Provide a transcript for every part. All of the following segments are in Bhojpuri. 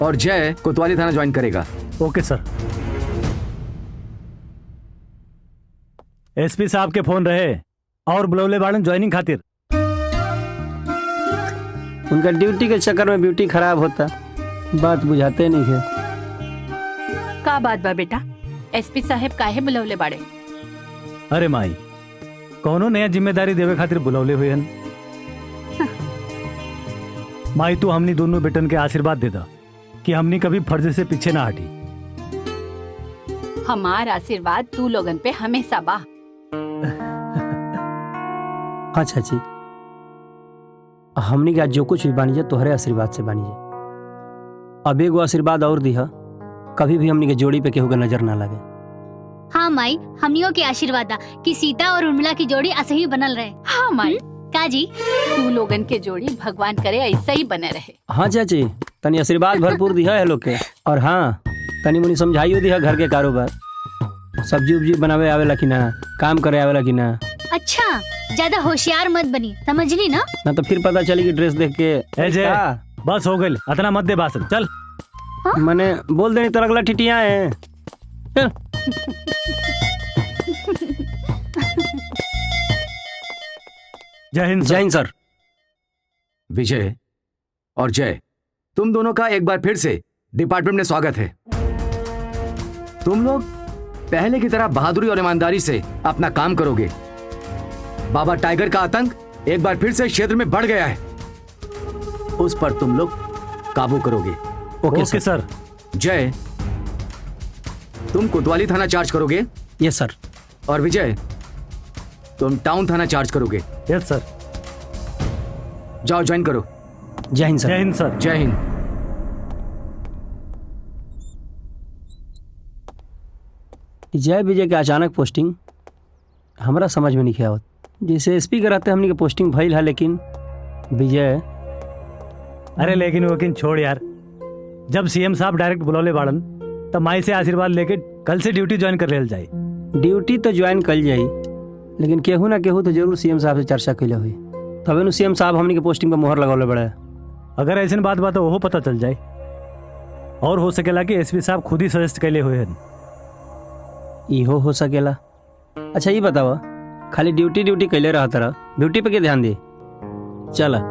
और जय कोतवाली थाना ज्वाइन करेगा। ओके सर। एसपी साहब के फोन रहे और बुलौले बाड़न ज्वाइनिंग खातिर। उनका ड्यूटी के चक्कर में ब्यूटी खराब होता, बात बुझाते नहीं है। का बात बा बेटा, एसपी साहब काहे बुलौले बाड़े? अरे माई, कौनो नया जिम्मेदारी देवे खातिर बुलौले हुए हन। माई तू हमनी दोनों बेटन के आशीर्वाद दे दा कि हमनी कभी फर्ज से पीछे ना हटी। हमार आशीर्वाद तू लोगन पे हमेशा बा। हाँ चाची, हमनी का जो कुछ भी बानी जा तोहरे आशीर्वाद से बानी जा। अब एगो आशीर्वाद और दिहा, कभी भी हमनी के जोड़ी पे केहू के नजर ना लगे। हाँ माई, हमनियों के आशीर्वाद दा कि सीता और उर्मिला की जोड़ी ऐसे ही बनल रहे। हाँ माई, काजी तू लोगन के जोड़ी भगवान करे ऐसा ही बने रहे। हाँ चाची, तनी आशीर्वाद भरपूर दिहा है लोग के। और हाँ, तनी मुनी समझाइयो दिहा घर के कारोबार, सब्जी उब्जी बनावे आवेला कि ना, काम करे आवेला कि ना। अच्छा, ज्यादा होशियार मत बनी, समझली ना? ना तो फिर पता चली कि ड्रेस देख के ए जय, बस हो गई, अतना मत दे भाषण, चल। मैंने बोल देनी तो अगला ठिठिया है। चल। जय हिंद। जय हिंद सर। विजय और जय, तुम दोनों का एक बार फिर से डिपार्टमेंट में स्वागत है। तुम लोग पहले की तरह बहादुरी और ईमानदारी से अपना काम करोगे। बाबा टाइगर का आतंक एक बार फिर से क्षेत्र में बढ़ गया है, उस पर तुम लोग काबू करोगे। ओके सर। जय, तुम कोतवाली थाना चार्ज करोगे। यस सर। और विजय, तुम टाउन थाना चार्ज करोगे। यस सर। जाओ ज्वाइन करो। जय हिंद सर। जय हिंद सर। जय हिंद। जय विजय के अचानक पोस्टिंग हमारा समझ में नहीं आवत। जैसे एसपी कराते हमने के पोस्टिंग भइल है, लेकिन विजय। अरे लेकिन वकील छोड़ यार, जब सीएम साहब डायरेक्ट बुलौले बाड़न तब माई से आशीर्वाद लेके कल से ड्यूटी ज्वाइन कर लेल जाए। ड्यूटी तो ज्वाइन कर जाई, लेकिन केहू ना केहू तो जरूर सीएम साहब से चर्चा कैले हुई, तबे नु सीएम साहब हमने के पोस्टिंग पर मोहर लगौले बड़े। अगर ऐसी बात बात तो वो पता चल जाए, और हो सकेला कि एसपी साहब खुद ही सजेस्ट कैले हुए हैं। इहो हो सकेला। अच्छा ये बतावा, खाली ड्यूटी ड्यूटी कैले रहा तरह, ड्यूटी पे के ध्यान दे। चला।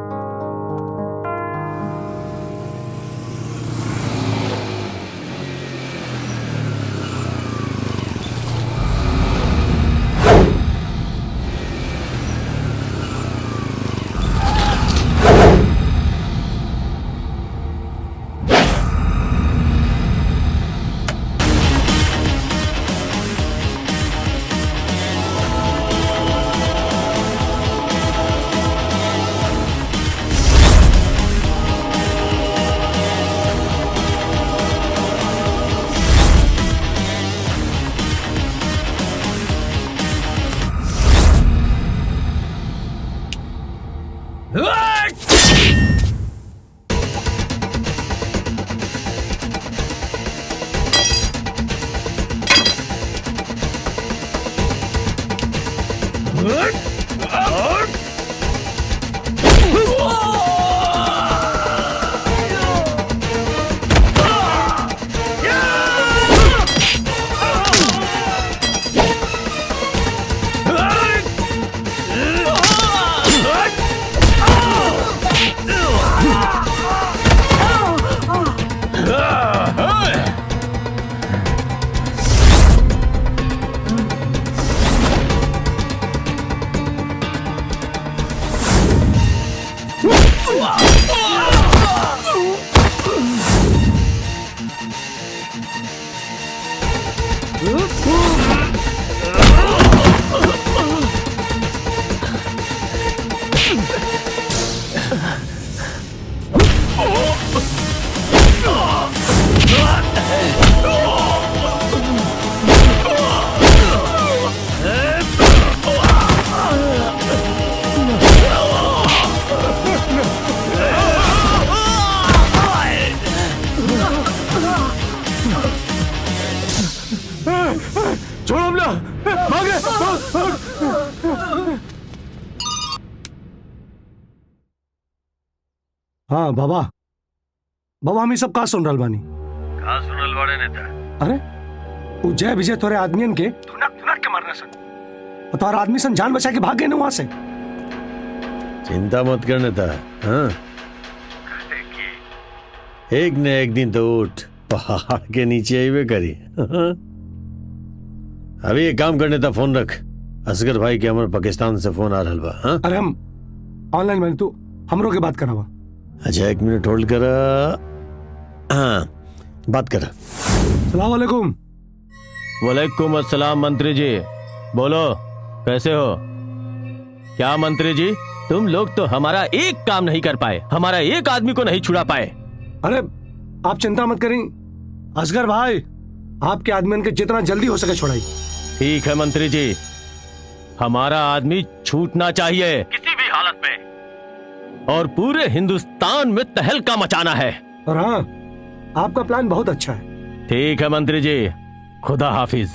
हाँ बाबा, बाबा हम ये सब का सुन रहल बानी? का सुनल बड़े नेता? अरे वो जय विजय तोरे आदमियन के धुनक धुनक के मारना सन, और तोहर आदमी सन जान बचा के भाग गए ना वहां से। चिंता मत कर नेता। हाँ, एक न एक दिन तो उठ पहाड़ के नीचे आईवे करी। हाँ? अभी एक काम करने था, फोन रख। असगर भाई के हमर पाकिस्तान से फोन आ रहल बा। हाँ? अरे हम ऑनलाइन बने, तू हमरो के बात करावा। अच्छा 1 मिनट होल्ड कर। हाँ बात कर। सलाम वालेकुम। वालेकुम अस्सलाम मंत्री जी, बोलो कैसे हो? क्या मंत्री जी, तुम लोग तो हमारा एक काम नहीं कर पाए, हमारा एक आदमी को नहीं छुड़ा पाए। अरे आप चिंता मत करें असगर भाई, आपके आदमियन के जितना जल्दी हो सके छुड़ाई। ठीक है मंत्री जी, हमारा आदमी छूटना चाहिए किसी भी हालत में, और पूरे हिंदुस्तान में तहलका मचाना है। और हाँ, आपका प्लान बहुत अच्छा है। ठीक है मंत्री जी, खुदा हाफिज।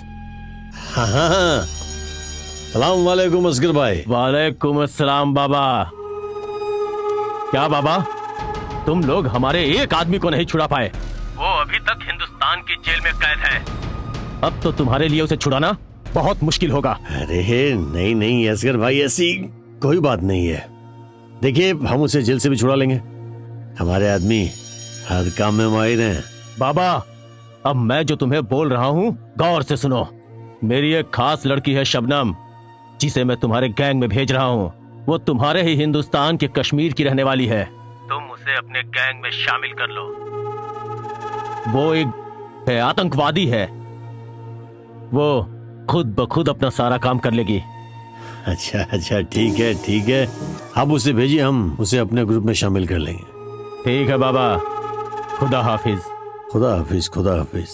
हाँ हाँ हाँ। सलाम वालेकुम असगर भाई। वालेकुम अस्सलाम बाबा। क्या बाबा, तुम लोग हमारे एक आदमी को नहीं छुड़ा पाए, वो अभी तक हिंदुस्तान की जेल में कैद है। अब तो तुम्हारे लिए उसे छुड़ाना बहुत मुश्किल होगा। अरे नहीं नहीं असगर भाई, ऐसी कोई बात नहीं है। देखिए हम उसे जेल से भी छुड़ा लेंगे, हमारे आदमी हर काम में माहिर हैं। बाबा, अब मैं जो तुम्हें बोल रहा हूँ गौर से सुनो। मेरी एक खास लड़की है शबनम, जिसे मैं तुम्हारे गैंग में भेज रहा हूँ। वो तुम्हारे ही हिंदुस्तान के कश्मीर की रहने वाली है। तुम उसे अपने गैंग में शामिल कर लो। वो एक आतंकवादी है, वो खुद ब खुद अपना सारा काम कर लेगी। अच्छा अच्छा ठीक है ठीक है, अब उसे भेजिए, हम उसे अपने ग्रुप में शामिल कर लेंगे। ठीक है बाबा, खुदा हाफिज। खुदा हाफिज खुदा हाफिज।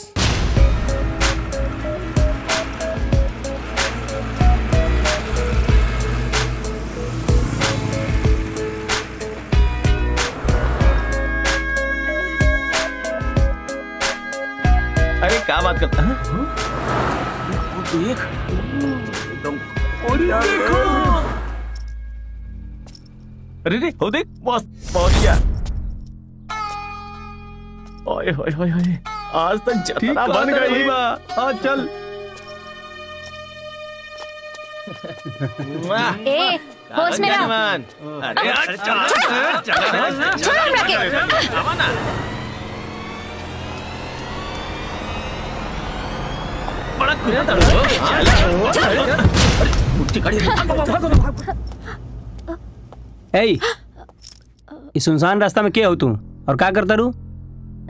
अरे क्या बात करता है? अरे रे, हो देख, बस पहुंच गया। ओए होए होए होए, आज तक जतरा बन गई। हाँ चल। ए, होश में रहो। अरे चल छोड़ हमरा के। बड़ा खुदा था। ए, इस सुनसान रास्ता में क्या हो तू और क्या करता रू?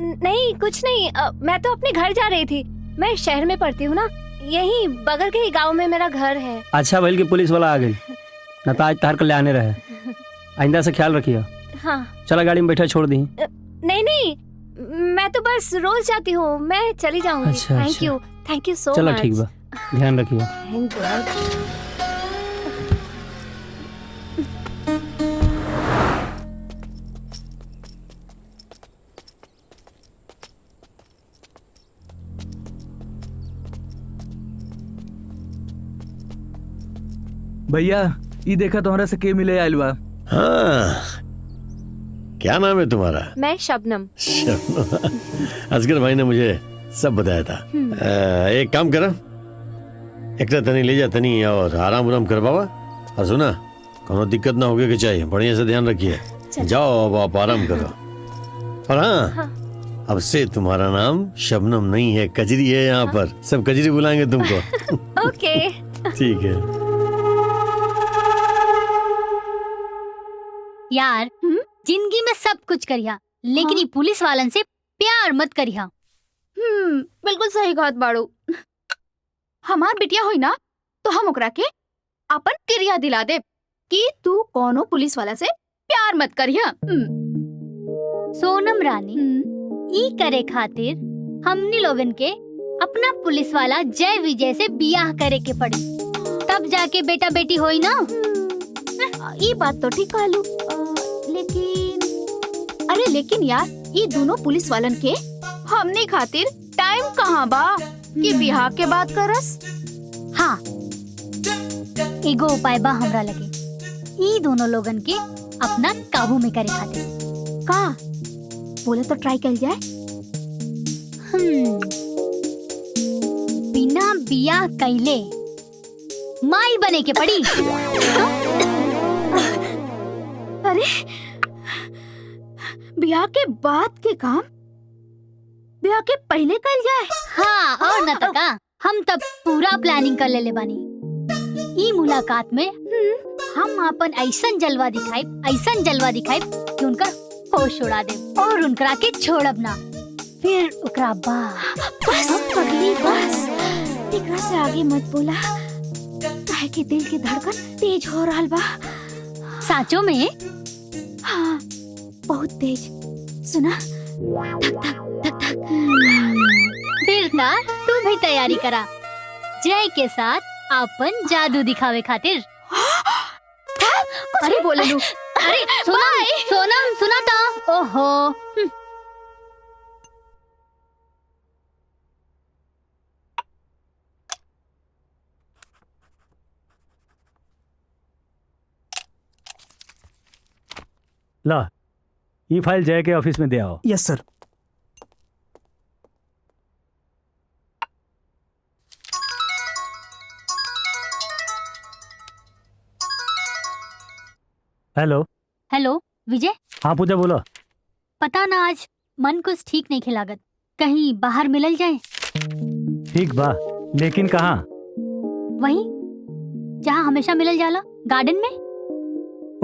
नहीं कुछ नहीं, मैं तो अपने घर जा रही थी। मैं शहर में पढ़ती हूँ ना, यहीं बगल के ही गांव में मेरा घर है। अच्छा भइल कि पुलिस वाला आ गई, न तो आज तार के ले आने रहे। आइंदा से ख्याल रखिए। हाँ चला गाड़ी में बैठा छोड़ दी। नहीं नहीं, मैं तो बस रोज जाती हूँ, मैं चली जाऊंगी। अच्छा, थैंक यू सो मच। चलो ठीक बा, ध्यान रखिए। Thank God. भैया ये देखा तुम्हारा से के मिले आइल बा। हाँ, क्या नाम है तुम्हारा? मैं शबनम। असगर भाई ने मुझे सब बताया था। एक काम करा, एक तनी ले जा तनी और आराम उराम कर बाबा। और सुना, कोनो दिक्कत ना होगे कि चाहिए, बढ़िया से ध्यान रखिए। जाओ अब आप आराम करो। और हाँ, अब से तुम्हारा नाम शबनम नहीं है, कजरी है। यहाँ पर सब कजरी बुलाएंगे तुमको। ओके ठीक है। यार जिंदगी में सब कुछ करिया, लेकिन ये पुलिस वालन से प्यार मत करिया। बिल्कुल सही बात बाड़ू। हमार बिटिया हुई ना तो हम ओकरा के अपन क्रिया दिला दे कि तू कोनो पुलिस वाला से प्यार मत करिया। सोनम रानी, ई करे खातिर हमनी लोगन के अपना पुलिस वाला जय विजय से बियाह करे के पड़ी, तब जाके बेटा बेटी होई ना। ये बात तो ठीक कहलू, लेकिन यार ये दोनों पुलिस वालन के हमने खातिर टाइम कहाँ बा कि बिहार के बात करस। हाँ, एगो उपाय बा हमरा लगे, ई दोनों लोगन के अपना काबू में करे खातिर। का? बोले तो ट्राई कर जाए। बिना बियाह कैले माई बने के पड़ी। अरे ब्याह के बाद के काम ब्याह के पहले कर जाए। हाँ और न तका हम तब पूरा प्लानिंग कर लेले बानी। ई मुलाकात में हम अपन ऐसन जलवा दिखाई कि उनका होश उड़ा दे और उनकरा के छोड़ब ना। फिर ओकरा बाद बस पगली बस, एकरा से आगे मत बोला काहे कि दिल की धड़कन तेज हो रहा बा। साचो में हाँ बहुत तेज। सुना धक धक धक धक। फिर ना तू भी तैयारी करा जय के साथ अपन जादू दिखावे खातिर। अरे बोले लू। अरे सोनम सुना था। ओहो ला ये फाइल जय के ऑफिस में दे आओ। यस सर। हेलो हेलो विजय। हाँ पूजा बोलो। पता ना आज मन कुछ ठीक नहीं खिलागत, कहीं बाहर मिलल जाए। ठीक बा लेकिन कहाँ? वहीं जहाँ हमेशा मिलल जाला, गार्डन में।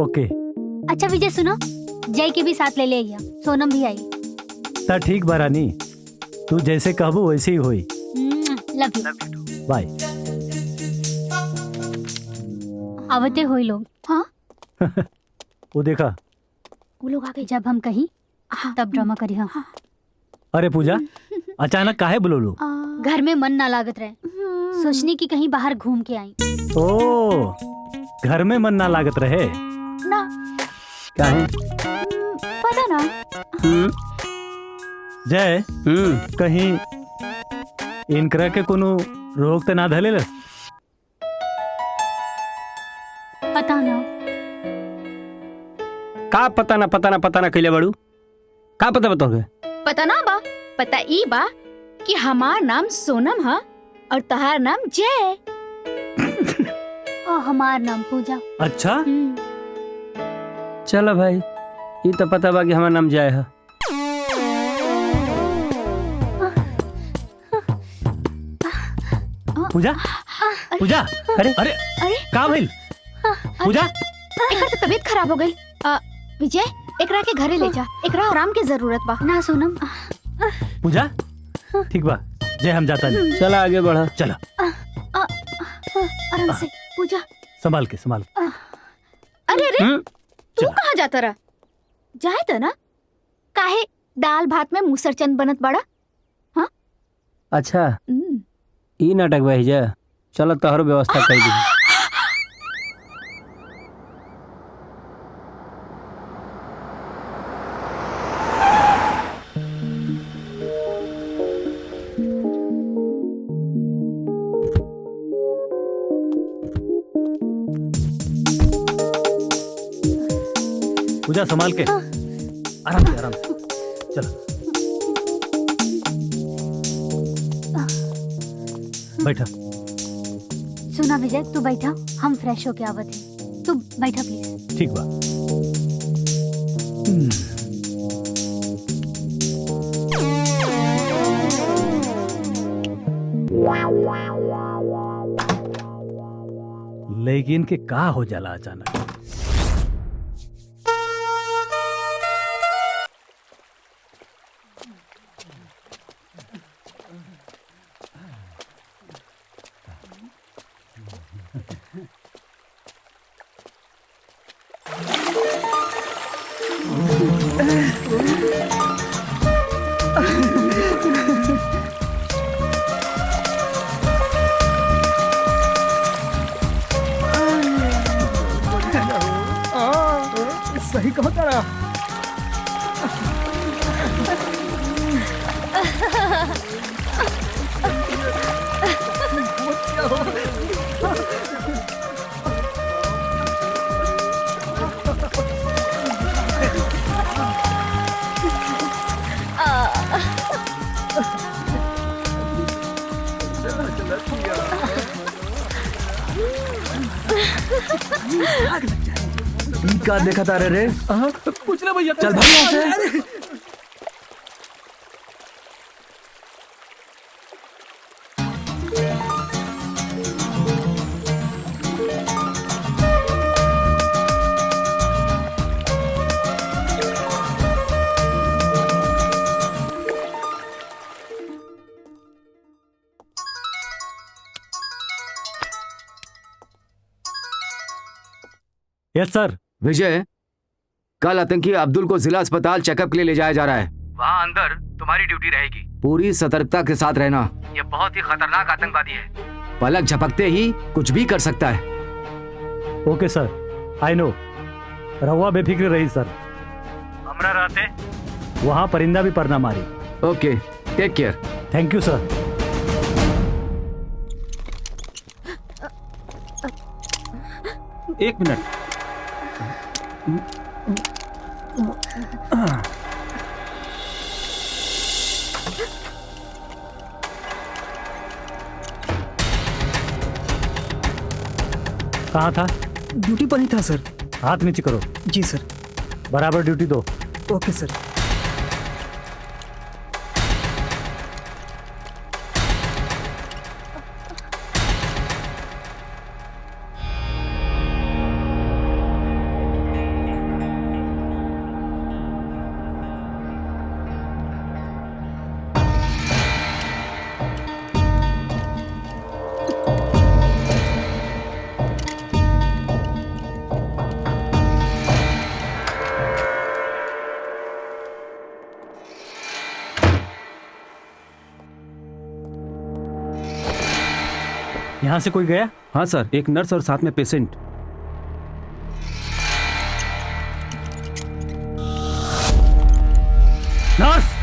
ओके अच्छा विजय सुनो, जय के भी साथ ले ले आइया, सोनम भी आई। ता ठीक बा रानी, तू जैसे कहबो वैसे ही होई। Love you. बाय। आवते होई लोग। हाँ वो देखा वो लोग आ गए। जब हम कहीं तब ड्रामा करी। हाँ अरे पूजा अचानक काहे बोलो? घर में मन ना लागत रहे, सोचने की कहीं बाहर घूम के आई। ओ घर में मन ना लागत रहे ना काहे? पता ना। जय कहीं इनकरा के कोनो रोग त ना धले? पता ना का पता ना कैले बड़ू? का पता बताओगे? पता ना बा, पता ई बा कि हमार नाम सोनम है और तहार नाम जय। और हमार नाम पूजा। अच्छा चलो भाई, ये तो पता बा कि हमारा नाम जय है। पूजा पूजा अरे अरे अरे का भइल? पूजा एकर तो तबीयत खराब हो गई। विजय एकरा के घरे ले जा, एकरा आराम की जरूरत बा। ना सोनम। पूजा ठीक बा, जय हम जाता नहीं। चला आगे बढ़ा। चला आराम से पूजा। संभाल के संभाल। अरे रे तू कहाँ जाता रहा? जाए तो ना, काहे दाल भात में मुसरचंद बनत बड़ा। हाँ अच्छा ई नाटक भाई जा, चलो तोहर व्यवस्था कर दी। पूजा संभाल के, आराम से चलो बैठा। सुना विजय, तू बैठा, हम फ्रेश होके आवत हैं। तू बैठा प्लीज। ठीक बा। लेकिन के का हो जाला अचानक? सही कहो तारा। ई का देखा तारे रे कुछ ना भैया चल भाग यहाँ से यस सर। विजय, कल आतंकी अब्दुल को जिला अस्पताल चेकअप के लिए ले जाया जा रहा है। वहाँ अंदर तुम्हारी ड्यूटी रहेगी। पूरी सतर्कता के साथ रहना। ये बहुत ही खतरनाक आतंकवादी है, पलक झपकते ही कुछ भी कर सकता है। ओके सर, आई नो। रहुआ बेफिक्र रही सर, हमरा रहते वहाँ परिंदा भी पर ना मारी। ओके, टेक केयर। थैंक यू सर। एक मिनट। कहाँ था? ड्यूटी पर ही था सर। हाथ नीचे करो। जी सर। बराबर ड्यूटी दो। ओके सर। यहाँ से कोई गया? हाँ सर, एक नर्स और साथ में patient. Nurse!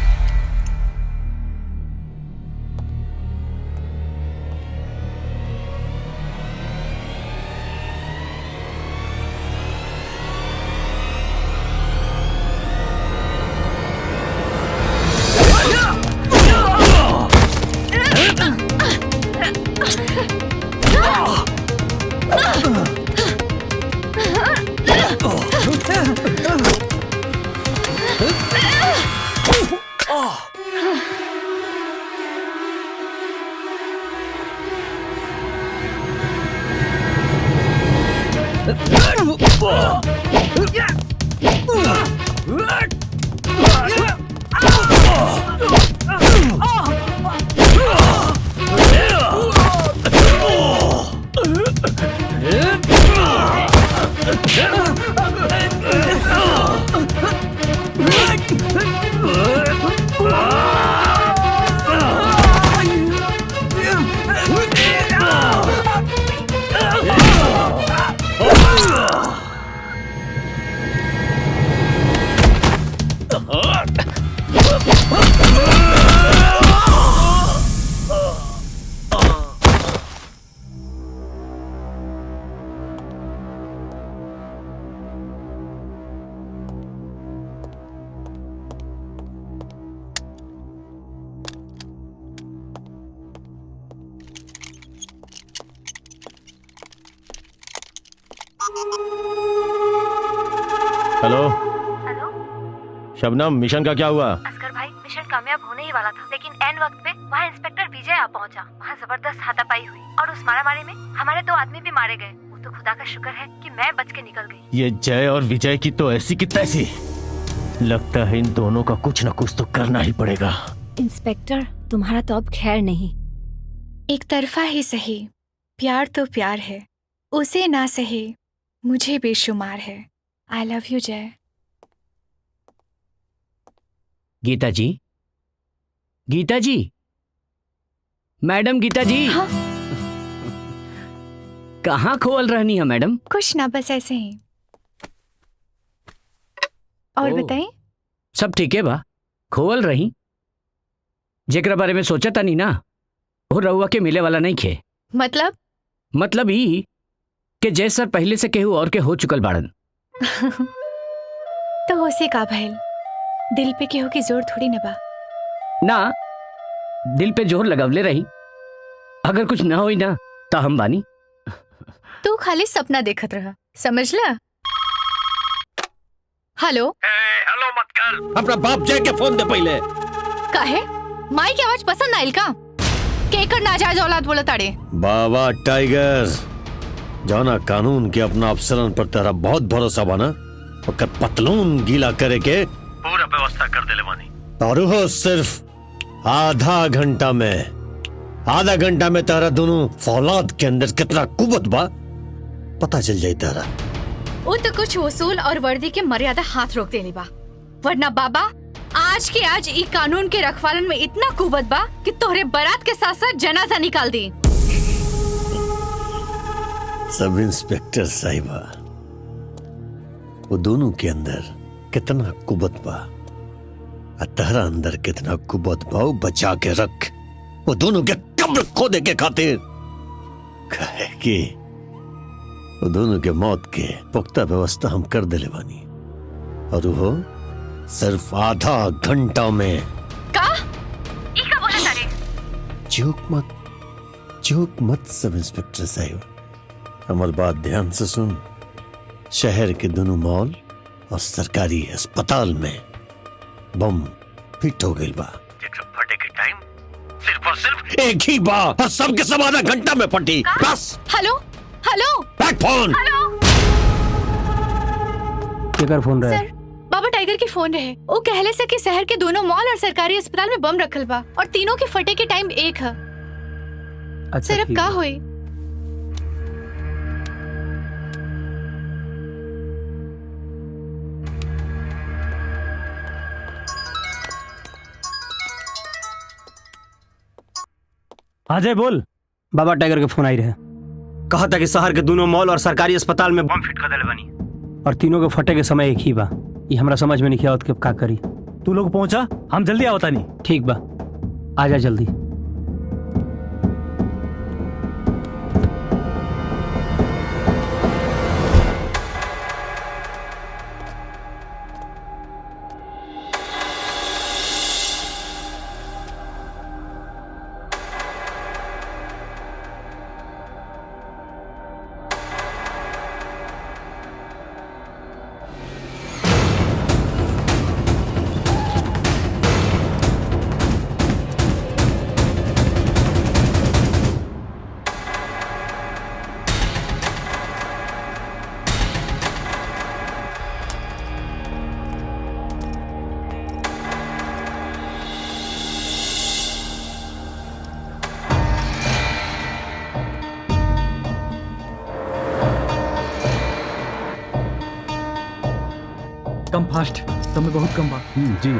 Hello hello Shabnam, mission का क्या हुआ? असगर भाई, मिशन कामयाब होने ही वाला था, लेकिन एन वक्त पे वहाँ इंस्पेक्टर विजय आ पहुँचा। वहाँ जबरदस्त हाथापाई हुई और उस मारामारी में हमारे 2 आदमी भी मारे गए। वो तो खुदा का शुक्र है कि मैं बच के निकल गई। ये जय और विजय की तो ऐसी की तैसी। लगता है इन दोनों का कुछ न कुछ तो करना ही पड़ेगा। इंस्पेक्टर, तुम्हारा तो अब खैर नहीं। एक तरफा ही सही, प्यार तो प्यार है, उसे ना सहे मुझे बेशुमार है। आई लव यू जय। गीता जी, गीता जी, मैडम गीता जी। हाँ? कहाँ खोल रहनी है मैडम? कुछ ना, बस ऐसे ही। और ओ। बताएं? सब ठीक है बा? खोल रही जेकरा बारे में सोचा था नहीं ना, वो रहुआ के मिले वाला नहीं खे। मतलब ई कि जय सर पहले से केहू और के हो चुकल बाड़न। तो होसे का भइल, दिल पे केहू की जोर थोड़ी नबा। ना, दिल पे जोर लगवले रही, अगर कुछ ना होई ना तो हम बानी। तू खाली सपना देखत रहा, समझला? हेलो हेलो मत कर, अपना बाप जय के फोन दे पहले। काहे? माई की आवाज पसंद आइल का? केकर नाजायज औलाद बोला ताड़े? बाबा टाइगर, जाना कानून के अपना अफसरन पर तेरा बहुत भरोसा बना, ओकर पतलून गीला करे के पूरा व्यवस्था कर देले बानी। और वो सिर्फ आधा घंटा में तारा दोनों फौलाद के अंदर कितना कुवत बा पता चल जाए तारा। वो तो कुछ वसूल और वर्दी के मर्यादा हाथ रोक देली बा, वरना बाबा आज के आज ई कानून के रखवालन में इतना कुवत बा कि तोहरे बारात के साथ साथ जनाजा निकाल दी। सब इंस्पेक्टर साहिबा, वो दोनों के अंदर कितना कुवत बा और तहरा अंदर कितना कुवत बा, बचा के रख वो दोनों के कब्र खोदे के खातिर। कहे कि वो दोनों के मौत के पुख्ता व्यवस्था हम कर देले बानी, और वो सिर्फ आधा घंटा में। का? चूक मत सब इंस्पेक्टर साहिब, हमार बात ध्यान से सुन। शहर के दोनों मॉल और सरकारी अस्पताल में बम फिट हो गई बा। फटे के टाइम सिर्फ और सिर्फ एक ही बा, और सब के सब आधा घंटा में फटी। बस। Hello hello, back phone. केकर फोन रहे? सर, बाबा टाइगर की फोन रहे। वो कहले से कि शहर के दोनों मॉल और सरकारी अस्पताल में बम रखल बा और तीनों के फटे के टाइम एक है। अच्छा, सर अब का होई? अजय बोल। बाबा टाइगर के फोन आई रहे, कहा था कि शहर के दोनों मॉल और सरकारी अस्पताल में बम फिट कर देले बानी और तीनों के फटे के समय एक ही बा। ये हमरा समझ में नहीं आवत कि अब का करी। तू लोग पहुंचा, हम जल्दी आवता नहीं। ठीक बा, आजा जल्दी। कम फास्ट, समय बहुत कम बा। जी।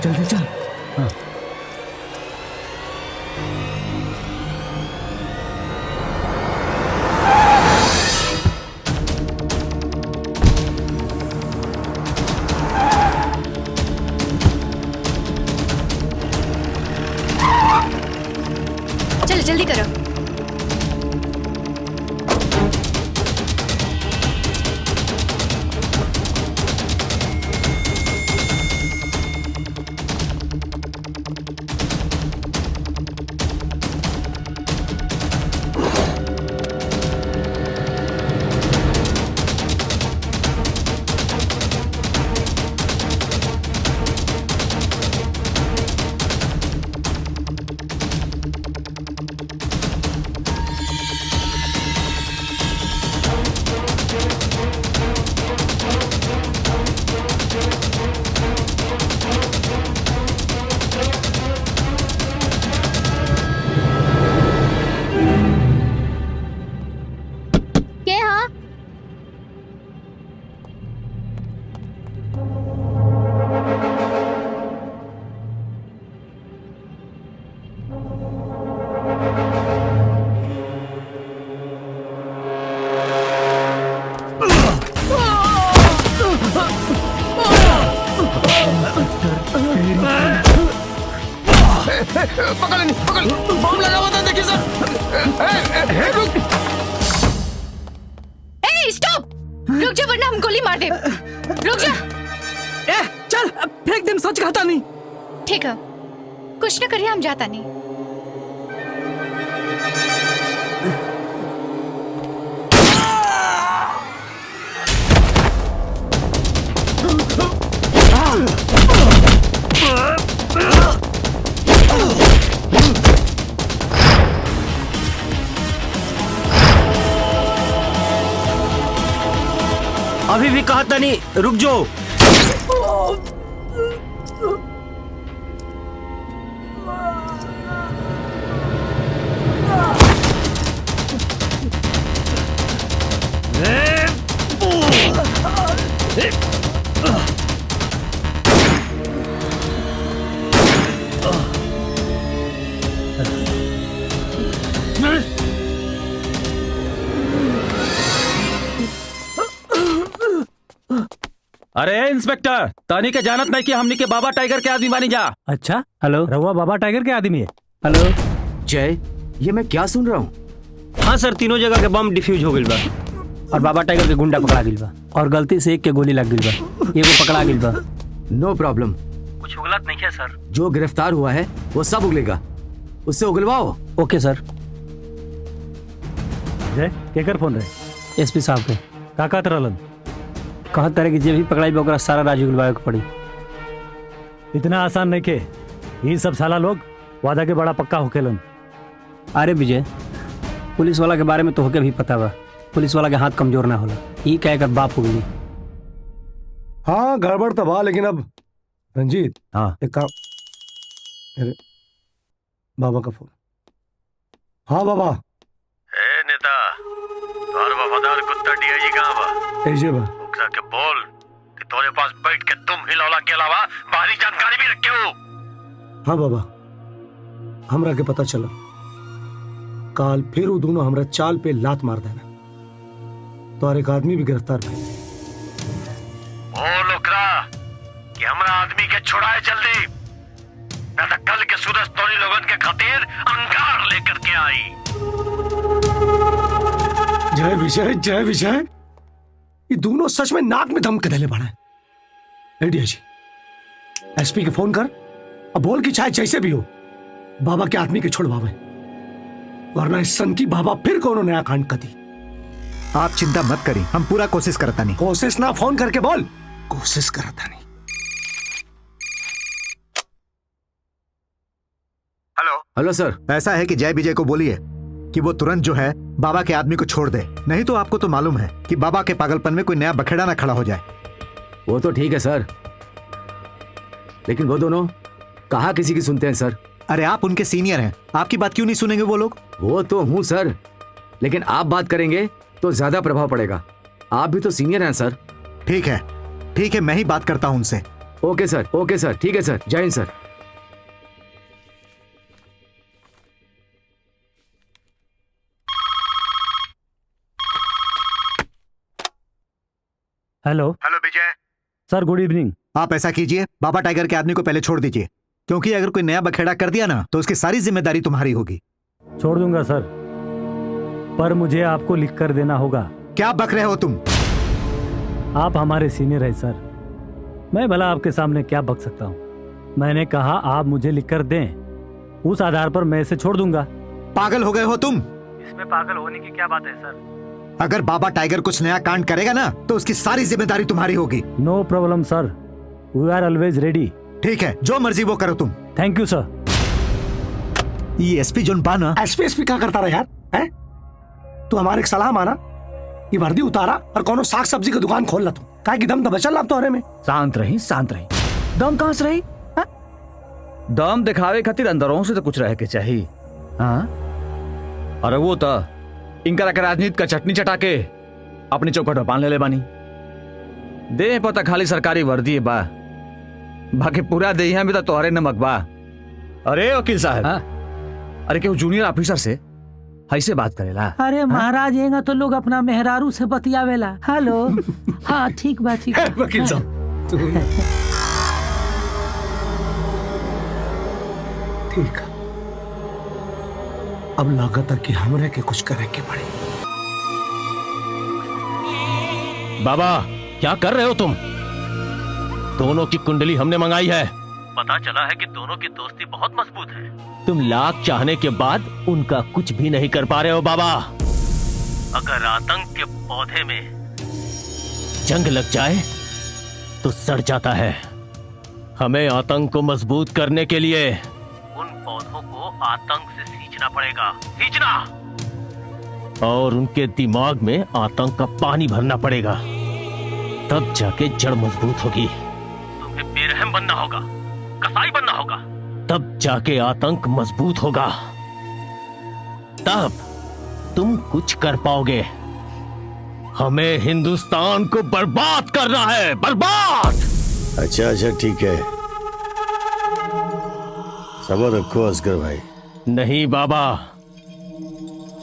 जल्दी चल। हाँ। चल जल्दी करो। पकड़ बम लगा हुआ था, देखिए सर। रुक। ए स्टॉप, रुक जा वरना हम गोली मार दे। रुक जा। चल फेंक दे, सच कहता नहीं। ठीक है, कुछ न करिए, हम जाता नहीं। अभी भी कहा था नहीं, रुक जाओ। अरे इंस्पेक्टर, तानी के जानत नहीं कि हमनी के बाबा टाइगर के आदमी बानी जा। अच्छा, हेलो रहुआ बाबा टाइगर के आदमी है? हेलो। जय, ये मैं क्या सुन रहा हूँ? हाँ सर, तीनों जगह के बम डिफ्यूज हो गइल बा और बाबा टाइगर के गुंडा पकड़ा गइल बा और गलती से एक के गोली लग गइल बा, एगो पकड़ा गइल बा। नो प्रॉब्लम, कुछ गलत नहीं है सर। जो गिरफ्तार हुआ है वो सब उगलेगा, उससे उगलवाओ। ओके सर। जय, केकर फोन रहे? एसपी साहब के। का कहत रहलन? कहत तरह की जे भी पकड़ाई बा ओकरा सारा राजू गुलवाए के पड़ी। इतना आसान नहीं के, ये सब साला लोग वादा के बड़ा पक्का होकेलन। अरे विजय, पुलिस वाला के बारे में तो होके भी पता बा, पुलिस वाला के हाथ कमजोर ना होला। ई कह कर बाप हो गई। हाँ गड़बड़ तो बा, लेकिन अब रंजीत, हाँ एक काम। अरे बाबा का फोन। हाँ बाबा। ए नेता, तुम्हारा वफादार कुत्ता डीआईजी कहाँ बा? ऐसे बा। ओकरा के बोल कि तोरे पास बैठ के तुम हिलौला के अलावा बाहरी जानकारी भी रखे हो। हाँ बाबा, हमरा के पता चला काल फिर वो दोनों हमरा चाल पे लात मार देना, तो और एक आदमी भी गिरफ्तार भइल। बोल ओकरा कि हमरा आदमी के छुड़ाए जल्दी, ना तो कल के सूरज तोरी लोगन के खातिर अंगार लेकर के आई। जय विजय, जय विजय, ये दोनों सच में नाक में दम के धले पड़ा है। जी, एसपी के फोन कर अब बोल कि चाहे जैसे भी हो बाबा के आदमी के छुड़वावे, वरना इस सन की बाबा फिर कोनो नया कांड कर दी। आप चिंता मत करिए, हम पूरा कोशिश करता नहीं। कोशिश ना, फोन करके बोल कोशिश करता नहीं। हेलो हेलो सर। ऐसा है कि जय विजय को बोलिए कि वो तुरंत जो है बाबा के आदमी को छोड़ दे, नहीं तो आपको तो मालूम है कि बाबा के पागलपन में कोई नया बखेड़ा ना खड़ा हो जाए। वो तो ठीक है सर, लेकिन वो दोनों कहाँ किसी की सुनते हैं सर? अरे आप उनके सीनियर हैं, आपकी बात क्यों नहीं सुनेंगे वो लोग? वो तो हूँ सर, लेकिन आप बात करेंगे तो ज्यादा प्रभाव पड़ेगा। आप भी तो सीनियर हैं सर। ठीक है, मैं ही बात करता हूँ उनसे। ओके सर, ठीक है सर। जय हिंद सर। हेलो। हेलो विजय। सर गुड इवनिंग। आप ऐसा कीजिए, बाबा टाइगर के आदमी को पहले छोड़ दीजिए, क्योंकि अगर कोई नया बखेड़ा कर दिया ना तो उसकी सारी जिम्मेदारी तुम्हारी होगी। छोड़ दूंगा सर, पर मुझे आपको लिख कर देना होगा। क्या बक रहे हो तुम? आप हमारे सीनियर हैं सर, मैं भला आपके सामने क्या बक सकता हूँ। मैंने कहा आप मुझे लिख कर दें, उस आधार पर मैं इसे छोड़ दूंगा। पागल हो गए हो तुम? इसमें पागल होने की क्या बात है सर? अगर बाबा टाइगर कुछ नया कांड करेगा ना तो उसकी सारी जिम्मेदारी तुम्हारी होगी। नो प्रॉब्लम सर, वी आर ऑलवेज रेडी। ठीक है, जो मर्जी वो करो तुम। थैंक यू सर। ये एसपी जोन बाना, एसपी क्या करता रहा यार? है तू हमारे एक सलाह माना, ये वर्दी उतारा और कोनो साग सब्जी की दुकान खोल ला। तू काहे की दम तो बचल आप तोहरे में। शांत रही। दम कहाँ से रही? दम दिखावे खातिर अंदरों से तो कुछ रह के चाहिए। हाँ, अरे वो तो इनका राजनीति का चटनी चटा के अपनी चौकट में बांध ले बानी। दे पता खाली सरकारी वर्दी है बा, बाकी पूरा देहिया में तो तोहरे नमक बा। अरे वकील साहब, अरे क्यों जूनियर ऑफिसर से ऐसे बात करेला? अरे महाराज येगा तो लोग अपना मेहरारू से बतियावेला। हेलो। हाँ ठीक बा, ठीक बा। वकील साहब ठीक है, अब लागत है कि हमरे के कुछ करे के पड़े। बाबा क्या कर रहे हो तुम? दोनों की कुंडली हमने मंगाई है। पता चला है कि दोनों की दोस्ती बहुत मजबूत है। तुम लाख चाहने के बाद उनका कुछ भी नहीं कर पा रहे हो बाबा। अगर आतंक के पौधे में जंग लग जाए तो सड़ जाता है। हमें आतंक को मजबूत करने के लिए उन पौधों को आतंक से सींचना पड़ेगा, सींचना, और उनके दिमाग में आतंक का पानी भरना पड़ेगा। तब जाके जड़ मजबूत होगी। तुम्हें बेरहम बनना होगा, कसाई बनना होगा, तब जाके आतंक मजबूत होगा। तब तुम कुछ कर पाओगे। हमें हिंदुस्तान को बर्बाद करना है, बर्बाद। अच्छा अच्छा ठीक है, सब्र रखो असगर भाई। नहीं बाबा,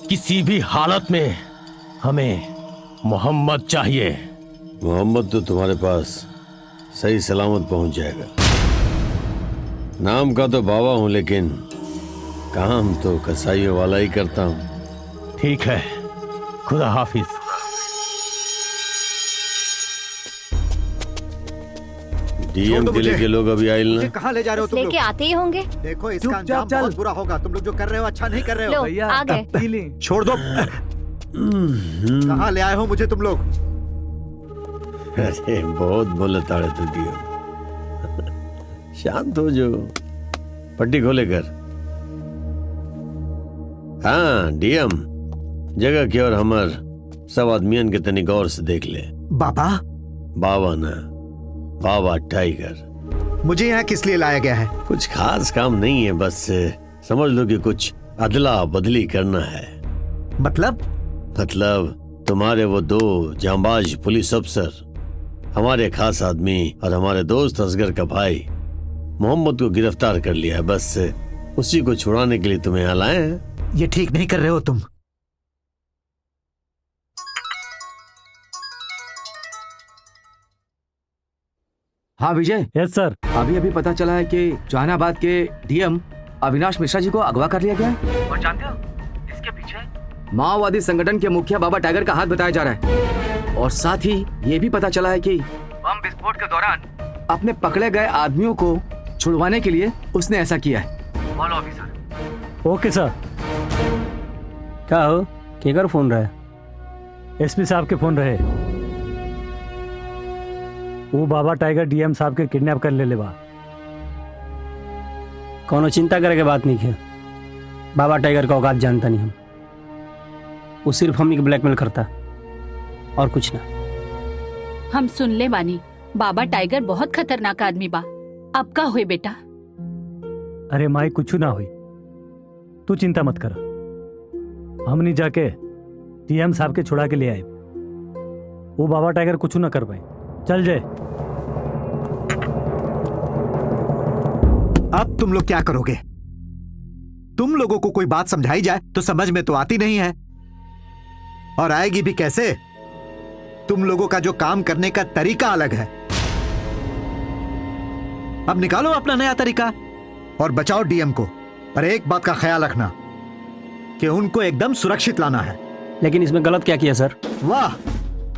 किसी भी हालत में हमें मोहम्मद चाहिए। मोहम्मद तो तुम्हारे पास सही सलामत पहुंच जाएगा। नाम का तो बाबा हूं, लेकिन काम तो कसाईयों वाला ही करता हूं। ठीक है, खुदा हाफिज। डीएम किले के लोग अभी आए ना। कहाँ ले जा रहे हो तुम लोग? लेके आते ही होंगे। देखो इसका अंजाम बहुत बुरा होगा। तुम लोग जो कर रहे हो अच्छा नहीं कर रहे हो। लो, आ गए। छोड़ दो। कहाँ ले आए हो मुझे तुम लोग? अरे बहुत बोले ताड़े तू डीएम, शांत हो जो, पट्टी खोले कर। हाँ डीएम, जगह की और हमर सब आदमियन के तनी गौर से देख ले। बाबा? बाबा ना, बाबा टाइगर। मुझे यहाँ किस लिए लाया गया है? कुछ खास काम नहीं है, बस समझ लो कि कुछ अदला बदली करना है। मतलब तुम्हारे वो दो जांबाज पुलिस अफसर, हमारे खास आदमी और हमारे दोस्त असगर का भाई मोहम्मद को गिरफ्तार कर लिया है। बस उसी को छुड़ाने के लिए तुम्हें यहाँ लाए हैं। ये ठीक नहीं कर रहे हो तुम। हाँ विजय। यस सर। अभी अभी पता चला है कि जहानाबाद के डीएम अविनाश मिश्रा जी को अगवा कर लिया गया है। और जानते हो इसके पीछे माओवादी संगठन के मुखिया बाबा टाइगर का हाथ बताया जा रहा है। और साथ ही ये भी पता चला है कि बम विस्फोट के दौरान अपने पकड़े गए आदमियों को छुड़वाने के लिए उसने ऐसा किया है। Follow officer. Okay sir. क्या हो, केकर फोन रहा है? एसपी साहब के फोन रहे। वो बाबा टाइगर डीएम साहब के किडनैप कर ले बा। कोनो चिंता करे के बात नहीं है। बाबा टाइगर का औकात जानता नहीं हम। वो सिर्फ हमनी के ब्लैकमेल करता और कुछ ना। हम सुन ले बानी, बाबा टाइगर बहुत खतरनाक आदमी बा। अब का हुए बेटा? अरे माई कुछ ना हुई, तू चिंता मत कर। हमनी जाके डीएम साहब के छुड़ा के ले आए। वो बाबा टाइगर कुछ ना कर पाए। चल जाए। अब तुम लोग क्या करोगे? तुम लोगों को कोई बात समझाई जाए तो समझ में तो आती नहीं है, और आएगी भी कैसे? तुम लोगों का जो काम करने का तरीका अलग है। अब निकालो अपना नया तरीका और बचाओ डीएम को। पर एक बात का ख्याल रखना कि उनको एकदम सुरक्षित लाना है। लेकिन इसमें गलत क्या किया सर? वाह,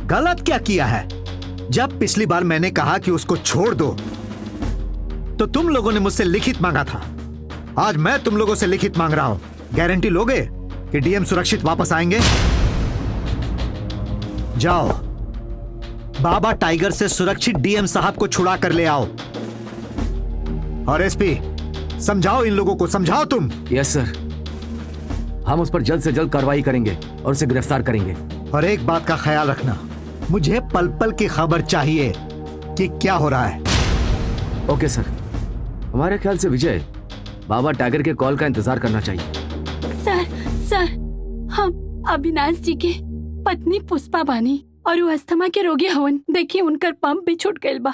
गलत क्या किया है? जब पिछली बार मैंने कहा कि उसको छोड़ दो तो तुम लोगों ने मुझसे लिखित मांगा था। आज मैं तुम लोगों से लिखित मांग रहा हूं। गारंटी लोगे कि डीएम सुरक्षित वापस आएंगे? जाओ, बाबा टाइगर से सुरक्षित डीएम साहब को छुड़ा कर ले आओ। और एसपी, समझाओ इन लोगों को, समझाओ तुम। यस सर, हम उस पर जल्द से जल्द कार्रवाई करेंगे और उसे गिरफ्तार करेंगे। और एक बात का ख्याल रखना, मुझे पल पल की खबर चाहिए कि क्या हो रहा है। ओके सर। हमारे ख्याल से विजय, बाबा टाइगर के कॉल का इंतजार करना चाहिए। सर, हम अविनाश जी के पत्नी पुष्पा बानी और वो अस्थमा के रोगी हवन। देखिए उनकर पंप भी छूट गइल बा।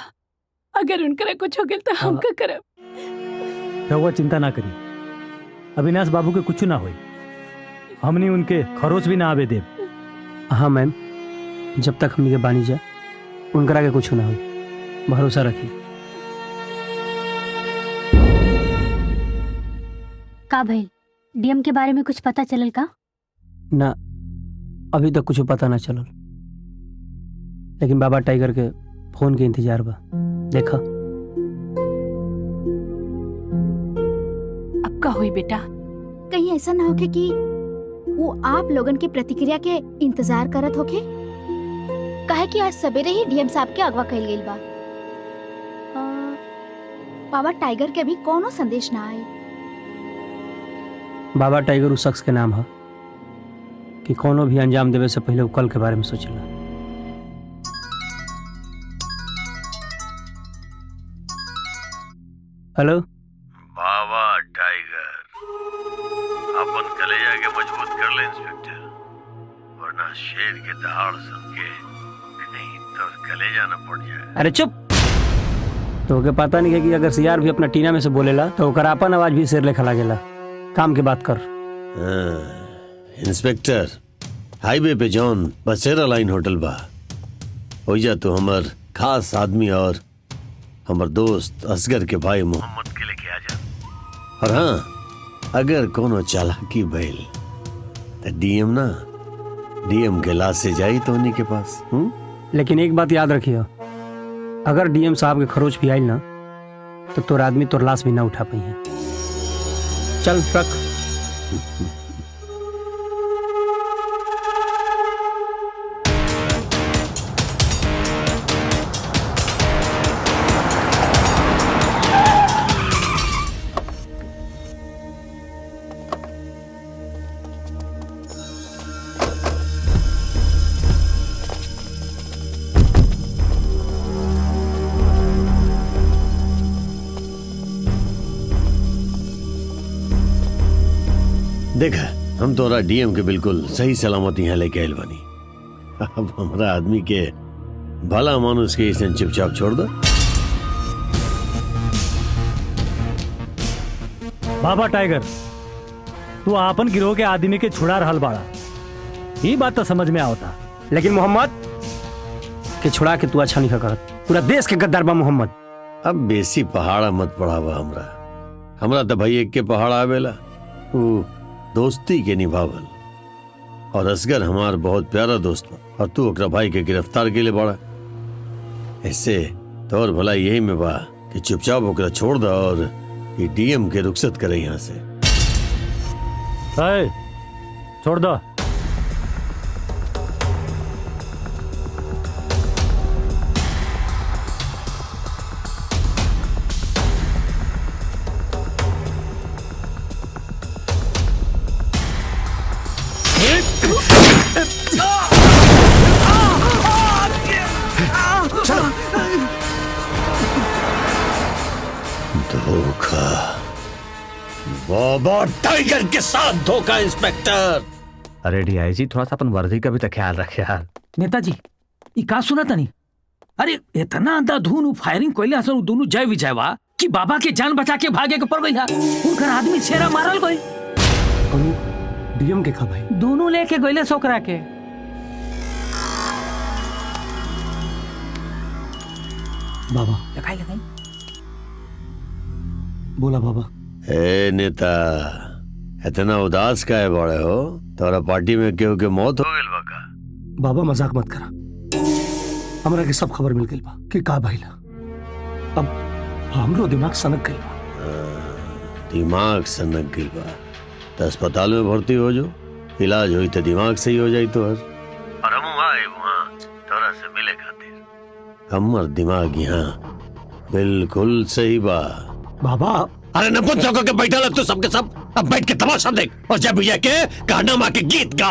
अगर उनकरा कुछ हो गइल तो हम का करब? रहुआ चिंता ना करी, अविनाश बाबू के कुछ ना होई। हमने उनके खरोच भी ना आवे देव। हाँ मैम, जब तक हमनी के बानी जा उनकरा के कुछ ना हुई, भरोसा रखिए। का भइल? डीएम के बारे में कुछ पता चलल का? ना, अभी तक कुछ पता ना चलल, लेकिन बाबा टाइगर के फोन के इंतजार बा। देखा अब का हुई बेटा? कहीं ऐसा ना होके कि वो आप लोगन की प्रतिक्रिया के इंतजार करत होके, काहे कि आज सवेरे ही डीएम साहब के अगवा कइल गइल बा। बाबा टाइगर के भी कोनो संदेश ना आए। बाबा टाइगर उस शख्स के नाम है कि कोनो भी अंजाम देवे से पहले वो कल के बारे में सोचेला। हेलो बाबा टाइगर, अपन कलेजा के मजबूत कर ले इंस्पेक्टर, वरना शेर के दहाड़ सुन के कहीं तो कलेजा न फट जाए। अरे चुप, तो के पता नहीं है कि अगर सियार भी अपना टीना में से बोलेला तो ओकर अपन आवाज भी शेर लेखा लागेला। काम के बात कर। इंस्पेक्टर, हाईवे पे जौन बसेरा लाइन होटल बा, ओइजा तो हमर खास आदमी और हमर दोस्त असगर के भाई मोहम्मद के लेके आ जा। और हाँ, अगर कोनो चालाकी भइल तो डीएम के लाश से जाई तो उन्हीं के पास। लेकिन एक बात याद रखियो, अगर डीएम साहब के खरोच भी आइल ना तो तोर आदमी तोर लाश भी ना उठा पाई है। चल रख। देखा, हम तोरा डीएम के बिल्कुल सही सलामत यहाँ लेके आयल बानी। अब हमारा आदमी के भला मानुस के इसे चुपचाप छोड़ दो। बाबा टाइगर, तू आपन गिरोह के आदमी के छुड़ा रहल बाड़ा, ये बात तो समझ में आवता। लेकिन मोहम्मद के छुड़ा के तू अच्छा नहीं करत। पूरा देश के गद्दार बा मोहम्मद। अब बेसी पहाड़ा मत पढ़ावा हमरा तो भाई एक के पहाड़ आवेला, वो दोस्ती के निभावल। और असगर हमार बहुत प्यारा दोस्त बा, और तू ओकरा भाई के गिरफ्तार के लिए बड़ा। ऐसे तोर भला यही में बा कि चुपचाप ओकरा छोड़ दो और ये डीएम के रुखसत करे यहाँ से। छोड़ दो। धोखा, बाबा टाइगर के साथ धोखा इंस्पेक्टर। अरे डीआईजी, थोड़ा सा अपन वर्दी का भी तो ख्याल रखे यार। नेताजी, ई का सुना तनी? अरे इतना अंधाधुन फायरिंग कोइला असर दोनों जय विजय वा कि बाबा के जान बचा के भागे के पड़ गई हा। उनकर आदमी शेरा मारल गई। डीएम के का भाई? दोनों लेके गइले सोकरा के। बाबा लगाई बोला बाबा। ए नेता, इतना उदास का है बड़े हो? तोरा पार्टी में केहू के मौत हो गइल बा का? बाबा मजाक मत करा, हमरा के सब खबर मिल गई बा कि का भइला। अब हमरो दिमाग सनक गइल बा। दिमाग सनक गइल बा तो अस्पताल में भर्ती हो जो, इलाज हुई तो दिमाग सही हो जाई तो हर। और हम आए वहाँ तोरा से मिले खातिर। हमर दिमाग यहाँ बिल्कुल सही बा। बाबा अरे नपुंसक के बैठा लग तो सबके सब, अब बैठ के तमाशा देख और जय भैया के गाना माँ के गीत गा।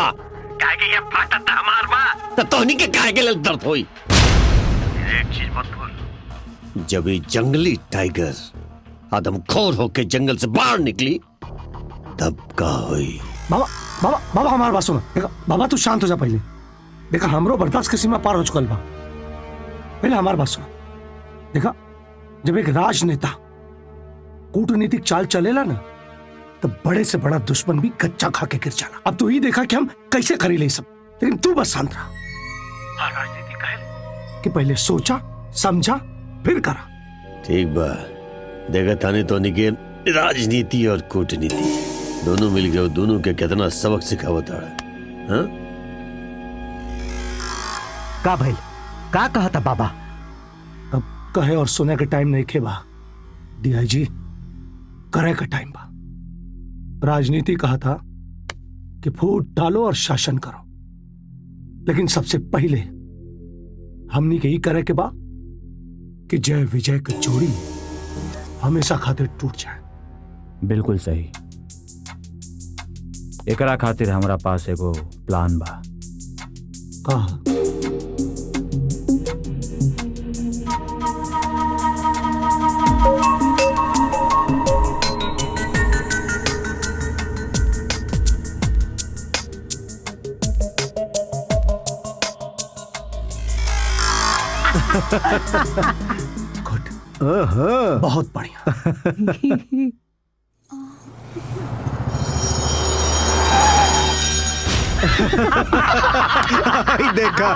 काहे के ये फाटा था हमार बा तो तोहनी के काहे के लेल दर्द होई। एक चीज मत भूल, जब ये जंगली टाइगर आदमखोर होके जंगल से बाहर निकली तब का हुई। बाबा बाबा बाबा हमारी बात सुनो। देखा बाबा, तू शांत हो जा पहले। देखा हमरो बर्दाश्त की सीमा पार हो चुकल बा। पहले हमारी बात सुनो। देखा, जब एक राजनेता कूटनीतिक चाल चलेला ना, तो बड़े से बड़ा दुश्मन भी कच्चा खा के गिर जाला। अब तू ही देखा कि हम कैसे करी ले सब, लेकिन तू बस शांत रहा। राजनीति कहे कि पहले सोचा समझा फिर करा। ठीक बा, देखा थाने तो के राजनीति और कूटनीति दोनों मिल गए, दोनों के कितना सबक सिखावत है। हाँ? का भाई का कहा था बाबा? अब कहे और सुने के टाइम नहीं खेबा डीआईजी, करे का टाइम बा। राजनीति कहा था कि फूट डालो और शासन करो, लेकिन सबसे पहले हमनी के ही करे के बा कि जय विजय की जोड़ी हमेशा खातिर टूट जाए। बिल्कुल सही। एकरा खातिर हमारा पास एगो प्लान बा। कहा? गुड, बहुत बढ़िया। देखा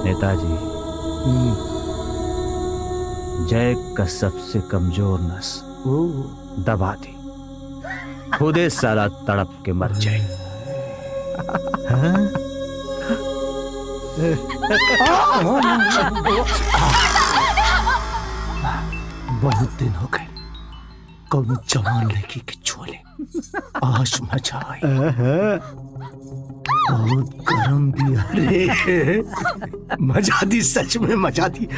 नेताजी, जय का सबसे कमजोर नस दबा दी, खुदे साला तड़प के मर जाए। बहुत दिन हो गए कौन जवान लड़की के छोले, आज मजा आई। बहुत गरम दिया रे, मजा दी, सच में मजा दी।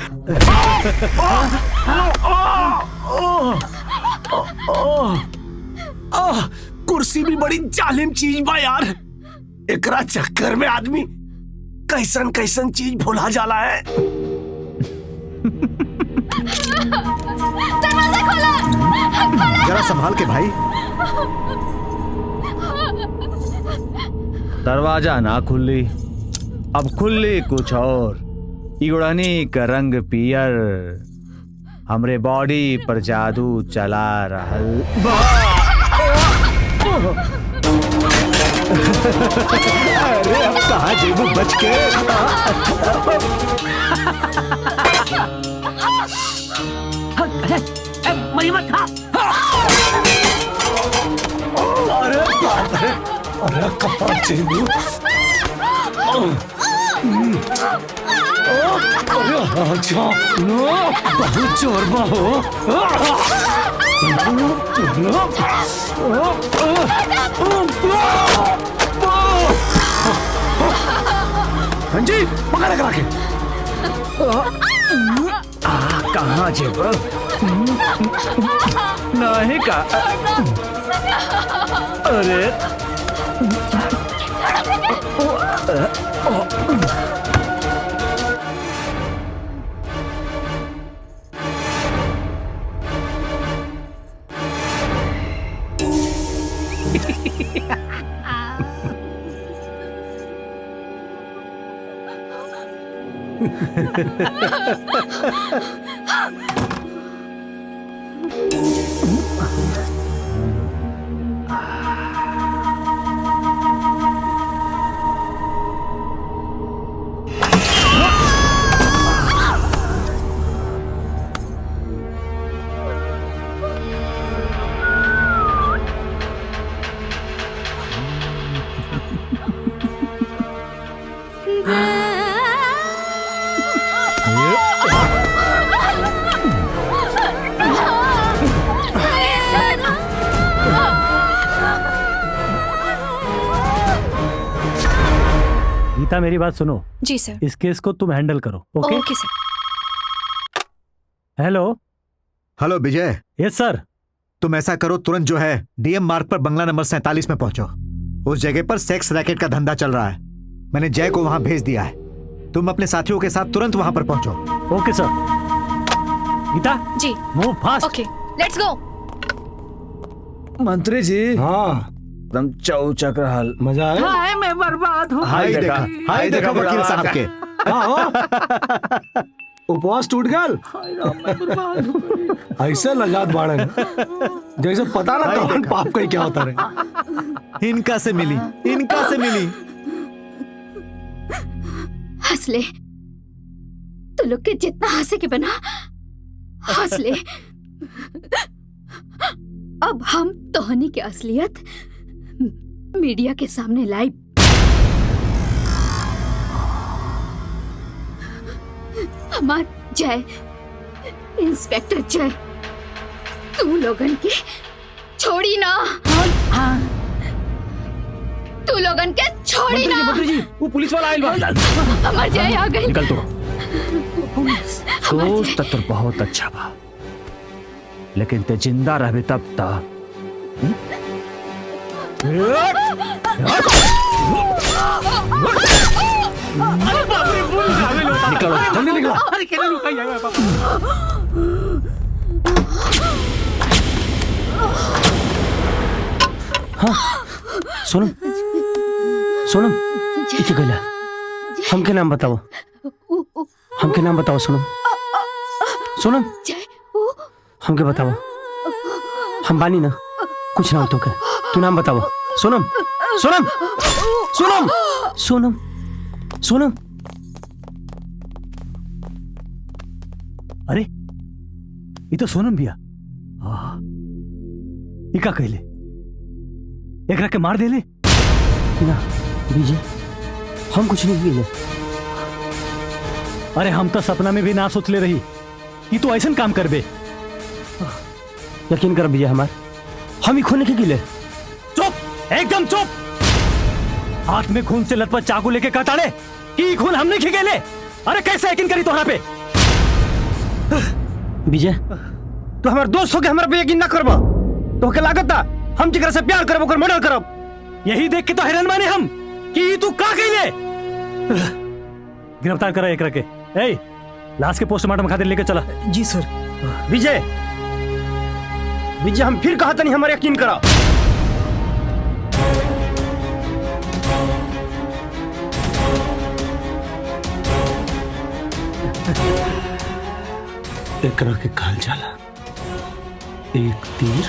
कुर्सी भी बड़ी जालिम चीज बा यार, एकरा चक्कर में आदमी कैसन कैसन चीज भुला जाला है। जरा संभाल के भाई। दरवाजा ना खुली, अब खुली कुछ और। इगड़नी का रंग पियर हमरे बॉडी पर जादू चला रहल। अरे अब कहाँ जेबू बच के? मरी मत खा। अरे बाप रे, अरे कहाँ जेबू? अरे अच्छा, नो बहुत जोर में हो। जी पकड़ करा के। कहाँ जेब? नहीं का। अरे गीता, मेरी बात सुनो। जी सर। इस केस को तुम हैंडल करो। ओके ओके सर। हेलो हेलो विजय। यस सर। तुम ऐसा करो, तुरंत जो है डीएम मार्ग पर बंगला नंबर 47 में पहुंचो। उस जगह पर सेक्स रैकेट का धंधा चल रहा है। मैंने जय को वहां भेज दिया है। तुम अपने साथियों के साथ तुरंत वहां पर पहुंचो। ओके सर। गीता जी move fast. Okay let's go. मंत्री जी। हाँ एकदम चौचक रहल। मजा आया। हाय मैं बर्बाद हूँ। हाय देखा वकील साहब के। उपवास टूट गल। ऐसे लजात बाड़े जैसे पता ना कौन पाप का क्या होता रहे। इनका से मिली, इनका से मिली। हंस ले, तू लोग के जितना हंसे के बना हंस ले। अब हम तोहनी की असलियत मीडिया के सामने लाइव। हमार जय, इंस्पेक्टर जय, तू लोगन के छोड़ी ना। हाँ, तू लोगन के छोड़ी ना। जी, वो पुलिस वाला आइल बा। हमार जय आ गई। निकल तो। दोस्त तो बहुत अच्छा बा, लेकिन ते जिंदा रहबे तब ता। निकलो, जल्दी निकलो। अरे केना लुकाई आया बाबा। हाँ सोनम, सोनम इथे गइला। हमके नाम बताओ, हमके नाम बताओ सोनम। सोनम हमके बताओ, हम बानी ना, कुछ ना हो तो के। तू नाम बताओ सोनम, सोनम, सोनम, सोनम, सोनम। अरे ये तो सोनम भैया। ये का कहले, एकरा के मार देले ना विजय, हम कुछ नहीं किए। अरे हम तो सपना में भी ना सोचले रही कि तू ऐसा काम करबे। यकीन कर विजय, हमार हम ही खून के गिले। चुप, एकदम चुप। हाथ में खून से लथपथ चाकू लेके कहताड़े कि खून हमने खिगेले। अरे कैसे यकीन करी तोहरा पे। विजय तू हमारे दोस्त हो के हमारे पे यकीन ना करबो। तो के लागत था हम जिकरा से प्यार करबो, कर मर्डर करब। यही देख के तो हैरान माने हम कि तू का कइले। गिरफ्तार करा एकरा के। ए, लाश के पोस्टमार्टम खातिर लेके चला। जी सर। विजय, विजय हम फिर कहा था नहीं हमारे यकीन करा। एकरा के कहल जाला एक तीर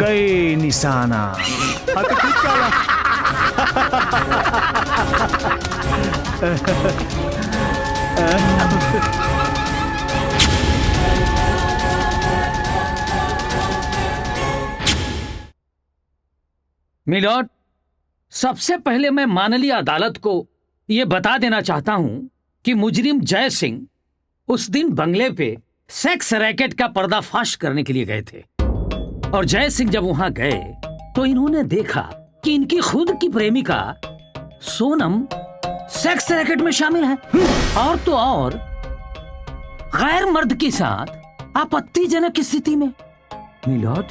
कई निशाना। मिलॉर्ड, सबसे पहले मैं माननीय अदालत को यह बता देना चाहता हूं कि मुजरिम जय सिंह उस दिन बंगले पे सेक्स रैकेट का पर्दाफाश करने के लिए गए थे। और जय सिंह जब वहां गए तो इन्होंने देखा कि इनकी खुद की प्रेमिका सोनम सेक्स रैकेट में शामिल है। और तो और गैर मर्द के साथ आपत्तिजनक स्थिति में। मिलॉर्ड,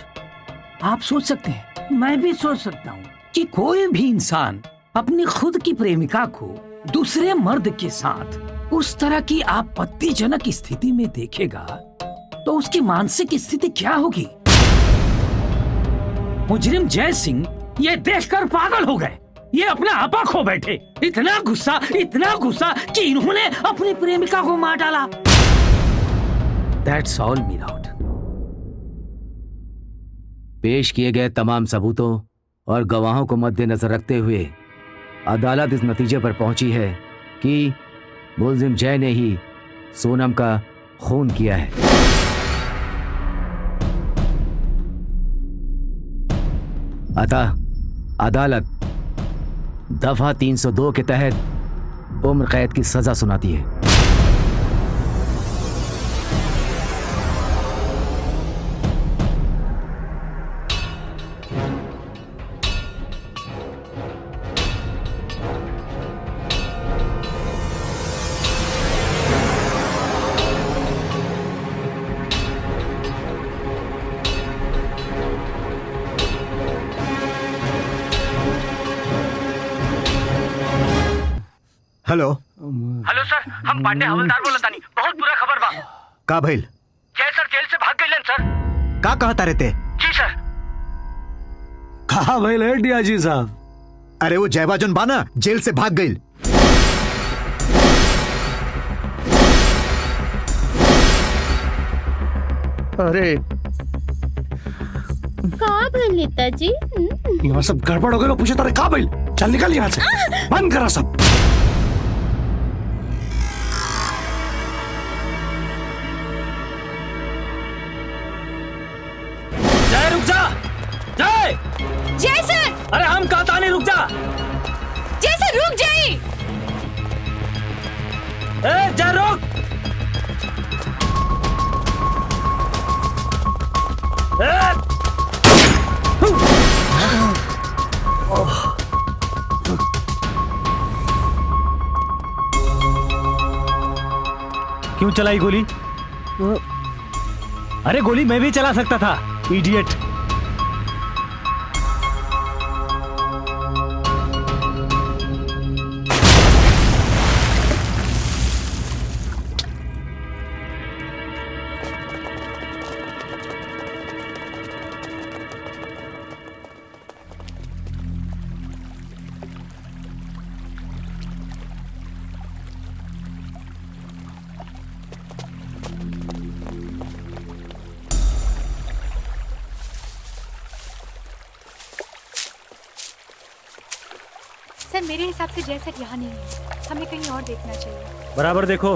आप सोच सकते हैं, मैं भी सोच सकता हूँ कि कोई भी इंसान अपनी खुद की प्रेमिका को दूसरे मर्द के साथ उस तरह की आपत्तिजनक स्थिति में देखेगा तो उसकी मानसिक स्थिति क्या होगी। मुजरिम जय सिंह ये देखकर पागल हो गए। ये अपना आपा खो बैठे। इतना गुस्सा कि इन्होंने अपनी प्रेमिका को मार डाला। That's all, my lord. पेश किए गए तमाम सबूतों और गवाहों को मद्देनजर रखते हुए अदालत इस नतीजे पर पहुंची है कि मुलजिम जय ने ही सोनम का खून किया है। अतः अदालत दफा 302 के तहत उम्र कैद की सजा सुनाती है। हेलो हेलो सर, हम पांडे हवलदार बोलता नहीं। बहुत बुरा खबर बा। का भइल? जय सर जेल से भाग गए सर। का कहता रहते? जी सर। कहा भइल है डीआईजी साहब? अरे वो जयवा जोन बाना जेल से भाग गई। अरे का भइल नेताजी? यहाँ सब गड़बड़ हो गए तो पूछे तारे का भइल? चल निकल यहाँ से, बंद करा सब। जय रुक जा, जय। जय सर। अरे हम कहता नहीं, रुक जा। जय सर रुक जाइए। ए जय रुक। क्यों चलाई गोली? अरे गोली मैं भी चला सकता था, इडियट। सर मेरे हिसाब से जय सर यहाँ नहीं है, हमें कहीं और देखना चाहिए। बराबर देखो,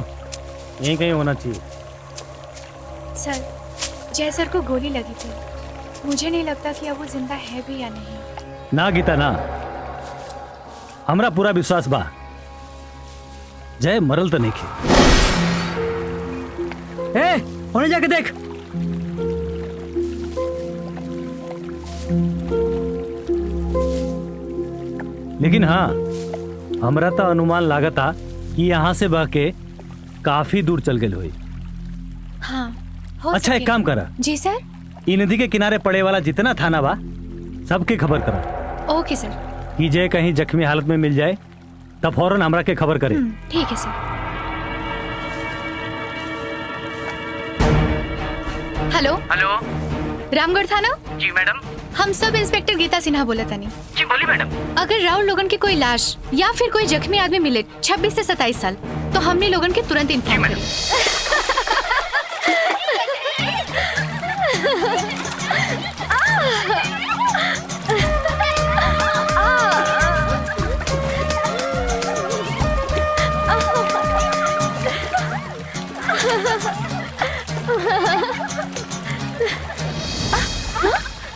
यहीं कहीं होना चाहिए। सर जय सर को गोली लगी थी, मुझे नहीं लगता कि अब वो जिंदा है भी या नहीं। ना गीता ना, हमरा पूरा विश्वास बा जय मरल तो नहीं खे। ए होने जाके देख। लेकिन हाँ, हमरा तो अनुमान लागता कि यहाँ से बह के काफी दूर चल गए हुई। हाँ हो अच्छा एक काम करा, जी सर। ई नदी के किनारे पड़े वाला जितना थाना बा सबके खबर करा। ओके सर। कि जय कहीं जख्मी हालत में मिल जाए तब फौरन हमरा के खबर करे। ठीक है सर। Hello hello. रामगढ़ थाना। जी मैडम। हम सब इंस्पेक्टर गीता सिन्हा बोला था नहीं। जी बोली मैडम। अगर राहुल लोगन की कोई लाश या फिर कोई जख्मी आदमी मिले 26 से 27 साल तो हमने लोगन के तुरंत इन्फॉर्म करें।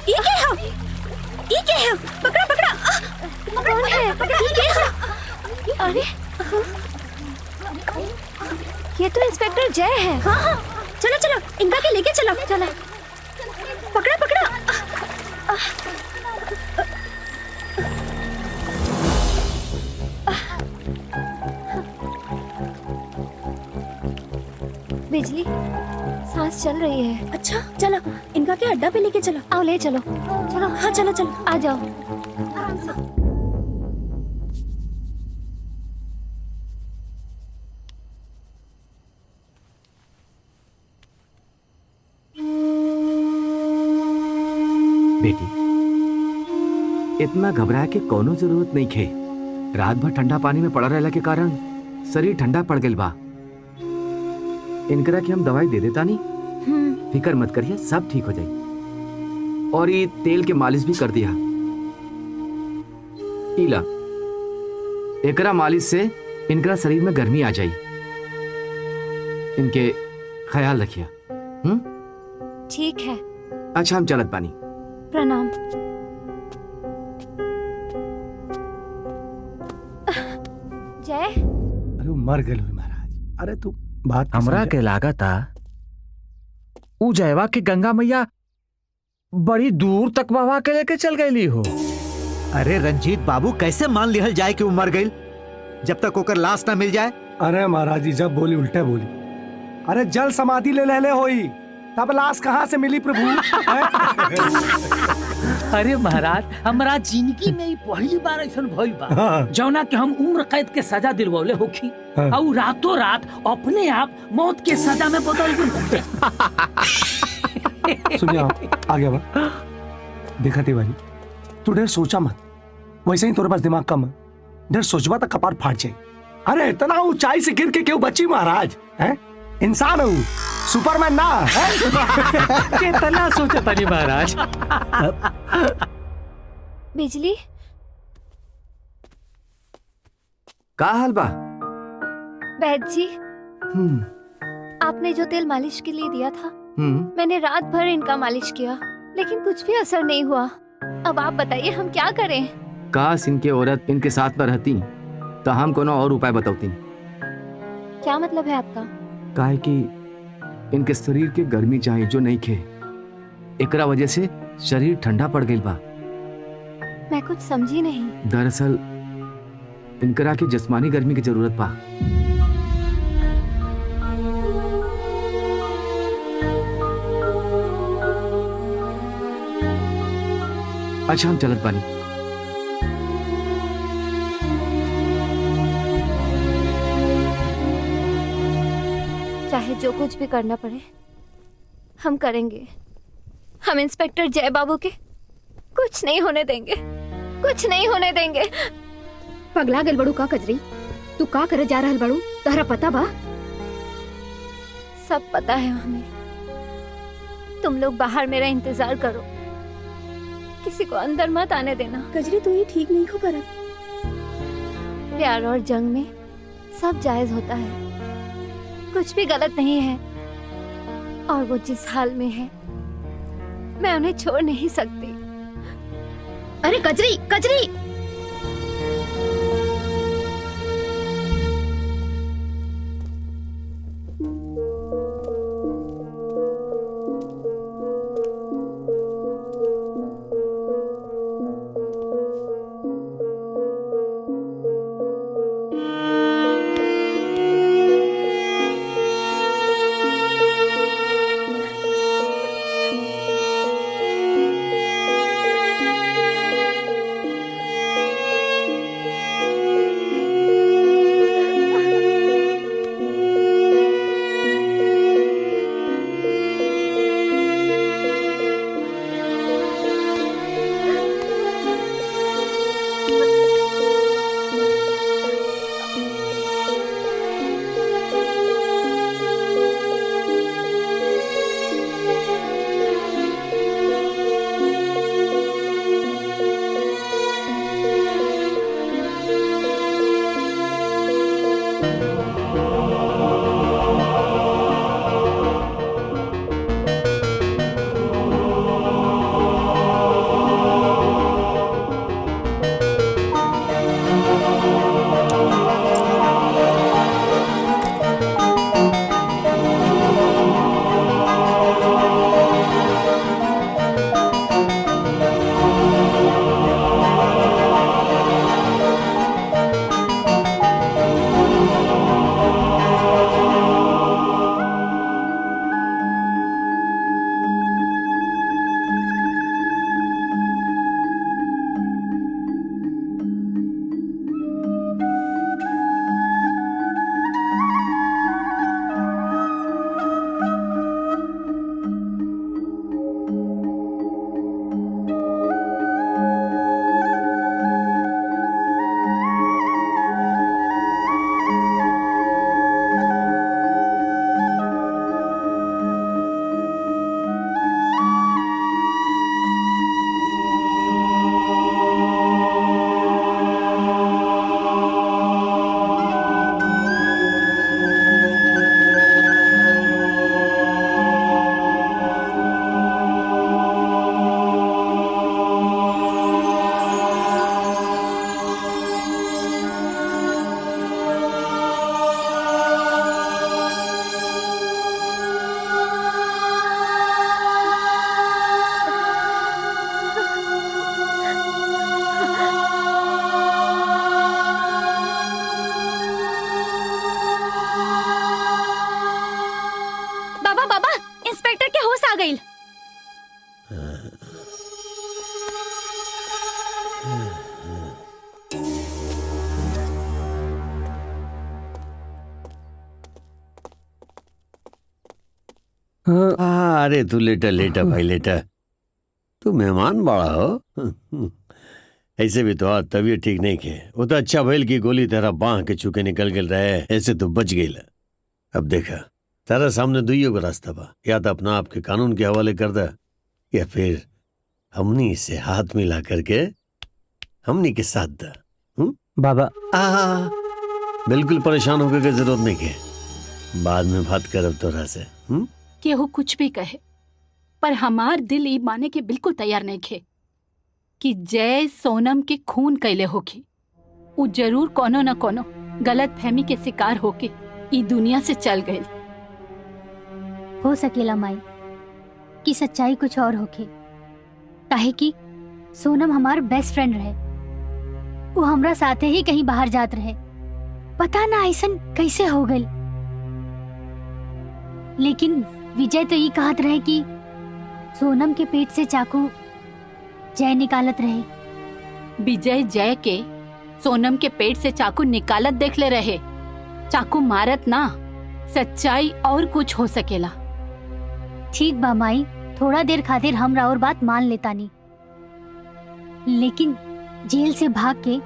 ये क्या है? ये क्या है? पकड़ा पकड़ा। कौन है? ये क्या है? अरे ये तो इंस्पेक्टर जय है। हाँ हाँ चलो चलो इनका के लेके चलो। चलो पकड़ा पकड़ा। बिजली सांस चल रही है। अच्छा चलो इनका के अड्डा पे लेके चलो। आओ ले चलो। चलो हाँ चलो चलो आ जाओ आराम से। बेटी इतना घबराए के कोनो जरूरत नहीं खे। रात भर ठंडा पानी में पड़ा रहला के कारण शरीर ठंडा पड़ गइल बा। इनकरा की हम दवाई दे देता नहीं, फिकर मत करिए, सब ठीक हो जाए। और ये तेल के मालिश भी कर दिया। इला एकरा मालिश से इनकरा शरीर में गर्मी आ जाई। इनके ख्याल रखिए। ठीक है। अच्छा हम चलत पानी। प्रणाम। जय। अरे वो मर गए महाराज। अरे तू बात हमरा के लागता ऊ जयवा के गंगा मैया बड़ी दूर तक बहवा के लेके चल गई हो। अरे रंजीत बाबू कैसे मान लिहल जाए कि वो मर गई जब तक ओकर लाश ना मिल जाए। अरे महाराज जी जब बोली उल्टे बोली। अरे जल समाधि ले ले होई तब लाश कहाँ से मिली प्रभु? अरे महाराज हमारा जिंदगी में ही पहली बार ऐसा भइल बा जौना के हम उम्र कैद के सजा दिलवले होखी और रातों रात अपने आप मौत के सजा में बदल गए। सुनिए आगे बढ़। देखा तिवारी तू ढेर सोचा मत, वैसे ही तोरे पास दिमाग कम है। ढेर सोचबा तो कपार फाट जाए। अरे इतना ऊंचाई से गिर के क्यों बची महाराज? हैं इंसान है वो, सुपरमैन ना कितना सोचा ताली महाराज। बिजली का हाल बा? बैद जी, आपने जो तेल मालिश के लिए दिया था, मैंने रात भर इनका मालिश किया, लेकिन कुछ भी असर नहीं हुआ। अब आप बताइए हम क्या करें? काश इनके औरत इनके साथ न रहती तो हम कोनो और उपाय बताती। क्या मतलब है आपका? काहे कि इनके शरीर के गर्मी चाहिए जो नहीं खे, एकरा वजह से शरीर ठंडा पड़ गई बा। मैं कुछ समझी नहीं। दरअसल इनकरा के जिस्मानी गर्मी की जरूरत बा। अच्छा हम चलत बानी। चाहे जो कुछ भी करना पड़े हम करेंगे। हम इंस्पेक्टर जय बाबू के कुछ नहीं होने देंगे, कुछ नहीं होने देंगे। पगला गल बड़ू का कजरी, तू का करे जा रहल बड़ू, तहरा पता बा? सब पता है हमें। तुम लोग बाहर मेरा इंतजार करो, किसी को अंदर मत आने देना। कजरी तू ये ठीक नहीं को करत। प्यार और जंग में सब जायज होता है, कुछ भी गलत नहीं है। और वो जिस हाल में है मैं उन्हें छोड़ नहीं सकती। अरे कजरी, कजरी! अरे तू लेटा लेटा भाई लेटा, तू मेहमान बड़ा हो। ऐसे भी तो आज तबीयत ठीक नहीं के, वो तो अच्छा भइल की गोली तेरा बांह के चुके निकल गल रहे, ऐसे तो बच गई। अब देखा तारा सामने दुइयो का रास्ता बा, या तो अपना आपके कानून के हवाले कर दे, या फिर हमनी से हाथ मिला करके हमनी के साथ दे। बाबा बिल्कुल परेशान होकर के जरूरत नहीं के, बाद में बात करब तोरा से। केहू कुछ भी कहे, पर हमार दिल ई माने के बिल्कुल तैयार नहीं खे कि जय सोनम के खून कैले होगी। उ जरूर कोनो न कोनो गलत फहमी के शिकार होके ई दुनिया से चल गए। हो सकेला माई कि सच्चाई कुछ और होके, काहे कि सोनम हमार बेस्ट फ्रेंड रहे। वो हमरा साथे ही कहीं बाहर जात रहे, पता ना ऐसन कैसे हो गई। लेकिन विजय तो ये कहत रहे कि सोनम के पेट से चाकू जय निकालत रहे। विजय जय के सोनम के पेट से चाकू निकालत देख ले रहे, चाकू मारत ना। सच्चाई और कुछ हो सकेला। ठीक बा माई, थोड़ा देर खातिर हमरा और बात मान लेता नहीं, लेकिन जेल से भाग के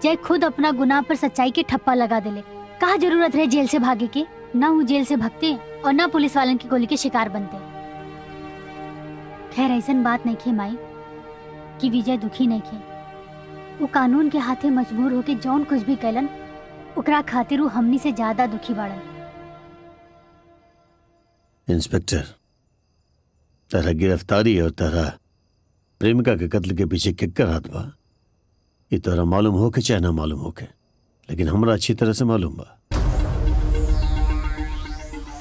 जय खुद अपना गुनाह पर सच्चाई के ठप्पा लगा देले। कहा जरूरत है जेल से भागे के? ना वो जेल से भागते और ना पुलिस वालन की गोली के शिकार बनते। खैर ऐसन बात नहीं खे माई कि विजय दुखी नहीं खे। वो कानून के हाथे मजबूर होके जौन कुछ भी कैलन, ओकरा खातिर वो हमनी से ज्यादा दुखी बाड़न। इंस्पेक्टर, तारा गिरफ्तारी और तारा प्रेमिका के कत्ल के पीछे किक्कर हाथ बा, ये तोरा मालूम हो के चाहे ना मालूम हो के, लेकिन हमरा अच्छी तरह से मालूम बा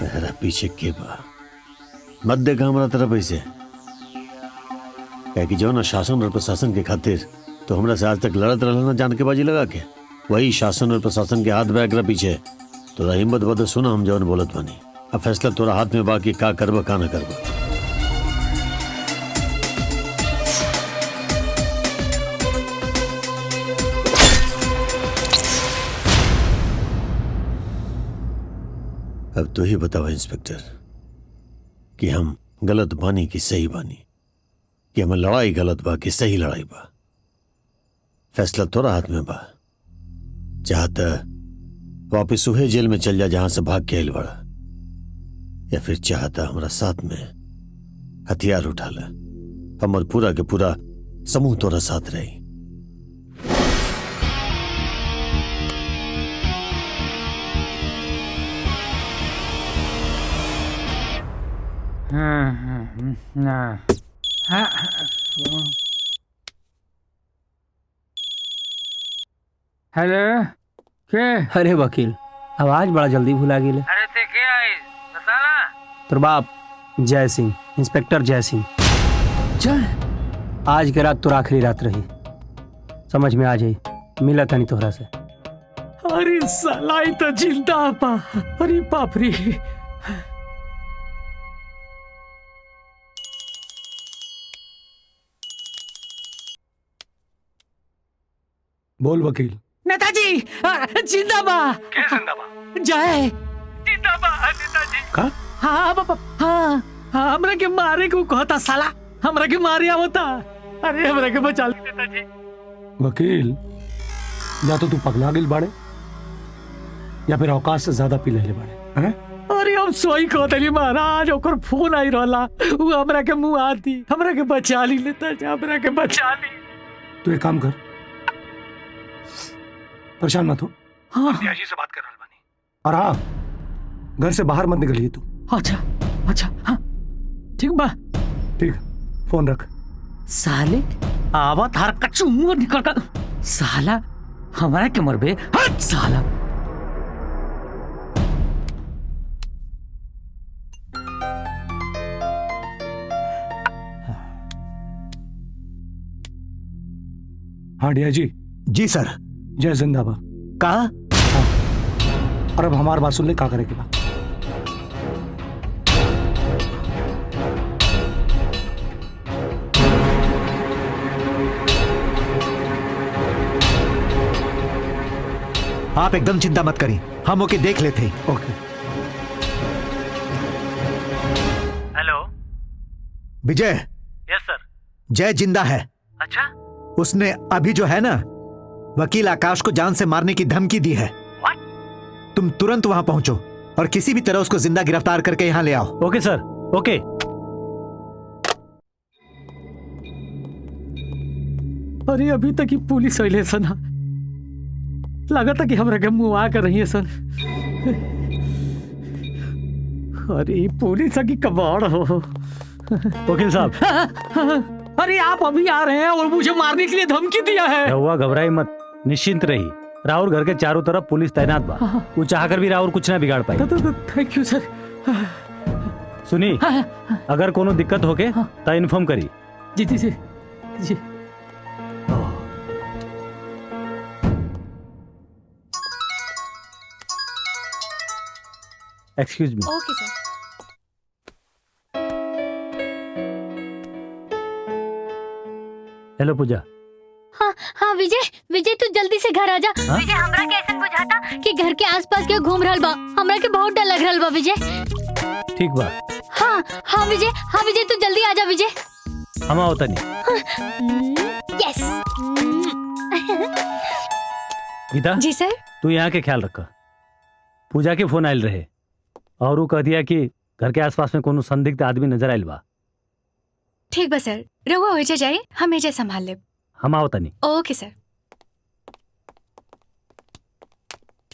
तारा पीछे के बा। मत देखा हमरा तरफ ऐसे, कि जो ना शासन और प्रशासन के खातिर तो हमरा से आज तक लड़त रहना जान के बाजी लगा के, वही शासन और प्रशासन के हाथ बैग पीछे तोरा हिम्मत बद सुना हम जौन बोलत बानी। अब फैसला तोरा हाथ में बाकी का करबा का ना करबा। अब तो ही बताओ इंस्पेक्टर कि हम गलत बानी कि सही बानी, कि हमें लड़ाई गलत बा कि सही लड़ाई बा। फैसला तोरा हाथ में बा। चाहता वापिस उहे जेल में चल जा जहां से भाग के आइल बड़ा, या फिर चाहता हमारा साथ में हथियार उठा ले, हमर पूरा के पूरा समूह तोरा साथ रही। हेलो के? अरे वकील, आवाज बड़ा जल्दी भुला गेले। अरे ते के आई मसाला? तोर बाप जय सिंह, इंस्पेक्टर जय सिंह। जय, आज के रात तो आखिरी रात रही, समझ में आ जाई। मिला था नहीं तोहरा से। अरे साला ई तो जिंदा बा। अरे बाप रे। बोल वकील। नेताजी जिंदा बा। क्या जिंदा बा? जय जिंदा बा नेताजी। का? हाँ बाबा, हाँ हमरा के मारे को कहता साला, हमरा के मारे आवता। अरे हमरा के बचा ली नेताजी। वकील, या तो तू पगला गिल बाड़े या फिर औकात से ज्यादा पी ले बाड़े हैं? अरे हम सोई कहतली महाराज, ओकर फोन आई रहला, वो हमरा के मुंह आती, हमरा के बचा ली नेताजी, हमरा के बचा ली। तू एक काम कर, परेशान मत हो। हाँ जी से बात कर रहा बानी। और हाँ, घर से बाहर मत निकलिए तू। अच्छा अच्छा, हाँ ठीक बा। ठीक, फोन रख। साले आवा थार कच्चू मुंह निकल कर साला हमारा के मरबे। हट साला। हाँ डिया जी। जी सर। जय जिंदाबाद। कहा? हाँ। और अब हमारी बात सुन ले, क्या करे के बाद? आप एकदम चिंता मत करिए, हम ओके देख लेते हैं। ओके। हेलो विजय। यस सर। जय जिंदा है। अच्छा, उसने अभी जो है ना, वकील आकाश को जान से मारने की धमकी दी है। What? तुम तुरंत वहां पहुंचो और किसी भी तरह उसको जिंदा गिरफ्तार करके यहाँ ले आओ। ओके सर, ओके। अरे अभी तक ही पुलिस अइले सन, लगा था कि हमरा के मुआ कर रही है सन। अरे पुलिस की कबाड़ हो। वकील साहब, अरे आप अभी आ रहे हैं और मुझे मारने के लिए धमकी दिया है। रहुआ घबराई मत, निश्चिंत रही। राहुल घर के चारों तरफ पुलिस तैनात बा, वो चाहकर भी राहुल कुछ ना बिगाड़ पाई। थैंक यू सर। सुनी, अगर कोनो दिक्कत होके तो इन्फॉर्म करी। जी जी जी जी। Excuse me. Okay sir. Hello Pooja. हाँ हाँ विजय, विजय तू जल्दी से घर आ जा। विजय हमरा के ऐसा बुझाता कि घर के आसपास के घूम रहल बा, हमरा के बहुत डर लग रहल बा विजय। ठीक बा। हाँ हाँ विजय, हाँ विजय तू जल्दी आ जा विजय। हम आओ तनी। यस। गीता जी सर। तू यहाँ के ख्याल रखा। पूजा के फोन आयल रहे और वो कह दिया कि घर के आसपास में कोनो संदिग्ध आदमी नजर आयल बा। ठीक बा सर, रहुआ हो जाए, हम एजे संभाल लेब। हम आओ तनी। ओके सर।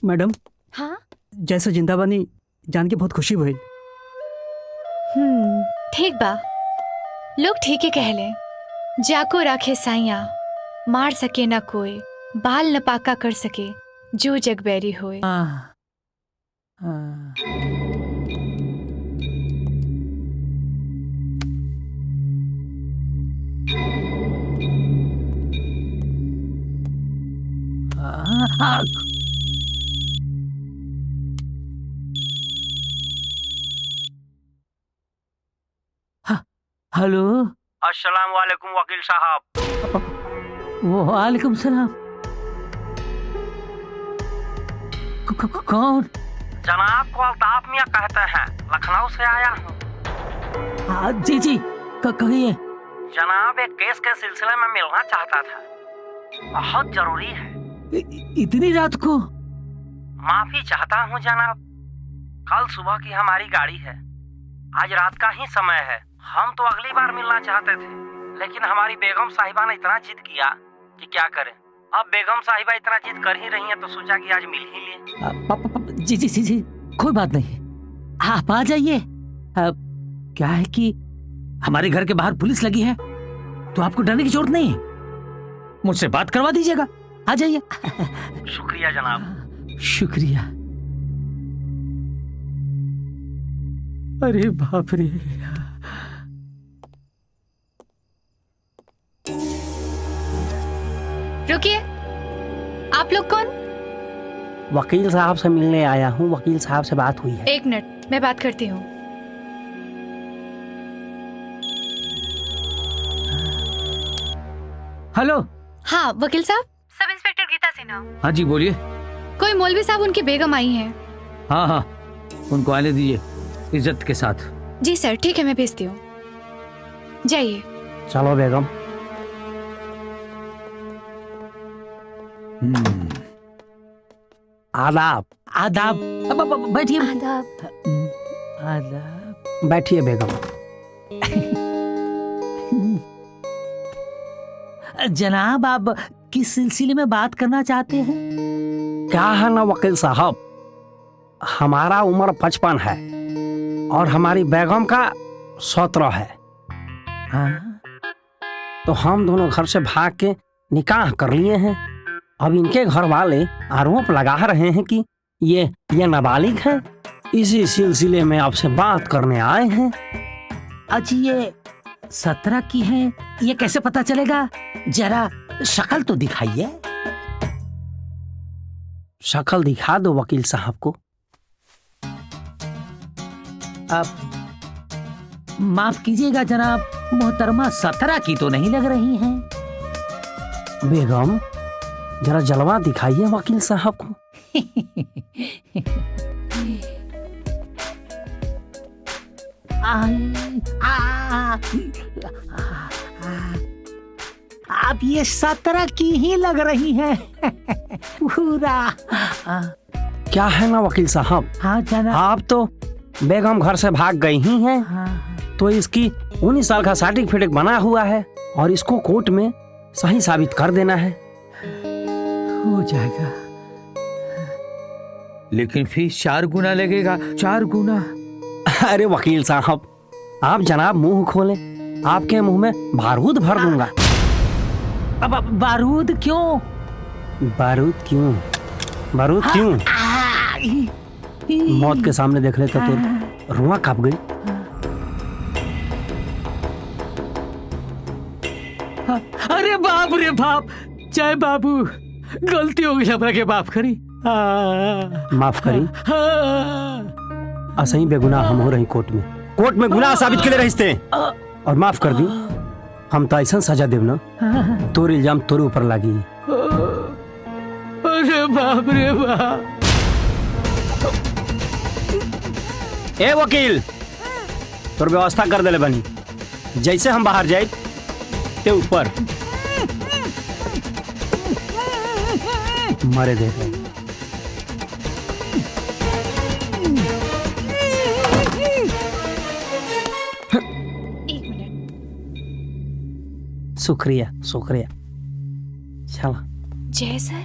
मैडम, हाँ जैसे जिंदा बानी जान के बहुत खुशी हुई। ठीक बा, लोग ठीक ही कहले। जाको राखे साइया, मार सके न कोई, बाल न पाका कर सके, जो जग बैरी होए। हेलो। अस्सलाम वालेकुम वकील साहब। वालेकुम सलाम। कौन? जनाब को अल्ताफ मियाँ कहते हैं, लखनऊ से आया हूँ। जी जी कहिए। जनाब एक केस के सिलसिले में मिलना चाहता था, बहुत जरूरी है। इतनी रात को? माफी चाहता हूँ जनाब, कल सुबह की हमारी गाड़ी है, आज रात का ही समय है। हम तो अगली बार मिलना चाहते थे, लेकिन हमारी बेगम साहिबा ने इतना जिद किया कि क्या करें। अब बेगम साहिबा इतना जिद कर ही रही हैं तो सोचा कि आज मिल ही लें। जी जी जी जी, कोई बात नहीं, आप आ जाइए। क्या है कि हमारे घर के बाहर पुलिस लगी है, तो आपको डरने की जरूरत नहीं है। मुझसे बात करवा दीजिएगा, आ जाइए। शुक्रिया जनाब। शुक्रिया। अरे बाप रे। रुकिए, आप लोग कौन? वकील साहब से मिलने आया हूँ, वकील साहब से बात हुई है। एक मिनट, मैं बात करती हूँ। हेलो। हाँ वकील साहब, सब इंस्पेक्टर गीता सिन्हा। हाँ जी बोलिए। कोई मौलवी साहब उनकी बेगम आई हैं। हाँ हाँ, उनको आने दीजिए इज्जत के साथ। जी सर, ठीक है, मैं भेजती हूँ। जाइए। चलो बेगम। आदाब। आदाब। बैठिए। आदाब। आदाब। बैठिए बेगम। जनाब, आप किस सिलसिले में बात करना चाहते हैं? क्या है ना वकील साहब, हमारा उम्र 55 है और हमारी बेगम का 17 है। तो हम दोनों घर से भाग के निकाह कर लिए हैं। अब इनके घर वाले आरोप लगा रहे हैं कि ये नाबालिग है। इसी सिलसिले में आपसे बात करने आए हैं। अच्छा, ये 17 की है, ये कैसे पता चलेगा? जरा शक्ल तो दिखाइए। शक्ल दिखा दो वकील साहब को। आप माफ कीजिएगा जनाब, मोहतरमा 17 की तो नहीं लग रही हैं। बेगम, जरा जलवा दिखाइए वकील साहब को। आप ये 17 की ही लग रही हैं। पूरा। क्या है ना वकील साहब, हाँ जाना। आप तो बेगम घर से भाग गई ही हैं, तो इसकी 19 साल का सर्टिफिकेट बना हुआ है और इसको कोर्ट में सही साबित कर देना है। हो जाएगा, लेकिन फीस 4 गुना लगेगा, 4 गुना। अरे वकील साहब, आप जनाब मुंह खोलें, आपके मुंह में बारूद भर दूंगा। अब बारूद क्यों? बारूद क्यों? बारूद क्यों? मौत के सामने देख लेता तो रुआ कांप गई। अरे बाप रे बाप, जय बाबू, गलती हो गई, हमरा के माफ करी। माफ करी? असही बेगुनाह हम हो रही कोर्ट में गुनाह साबित के लिए रहिस्ते और माफ कर दी। हम तो ऐसा सजा देव ना, तोर इल्जाम तोर ऊपर लागी। अरे बाप रे बाप। ए वकील, तोर व्यवस्था कर देले बनी, जैसे हम बाहर जाए ते ऊपर मरे दे। शुक्रिया शुक्रिया। चला। जय सर,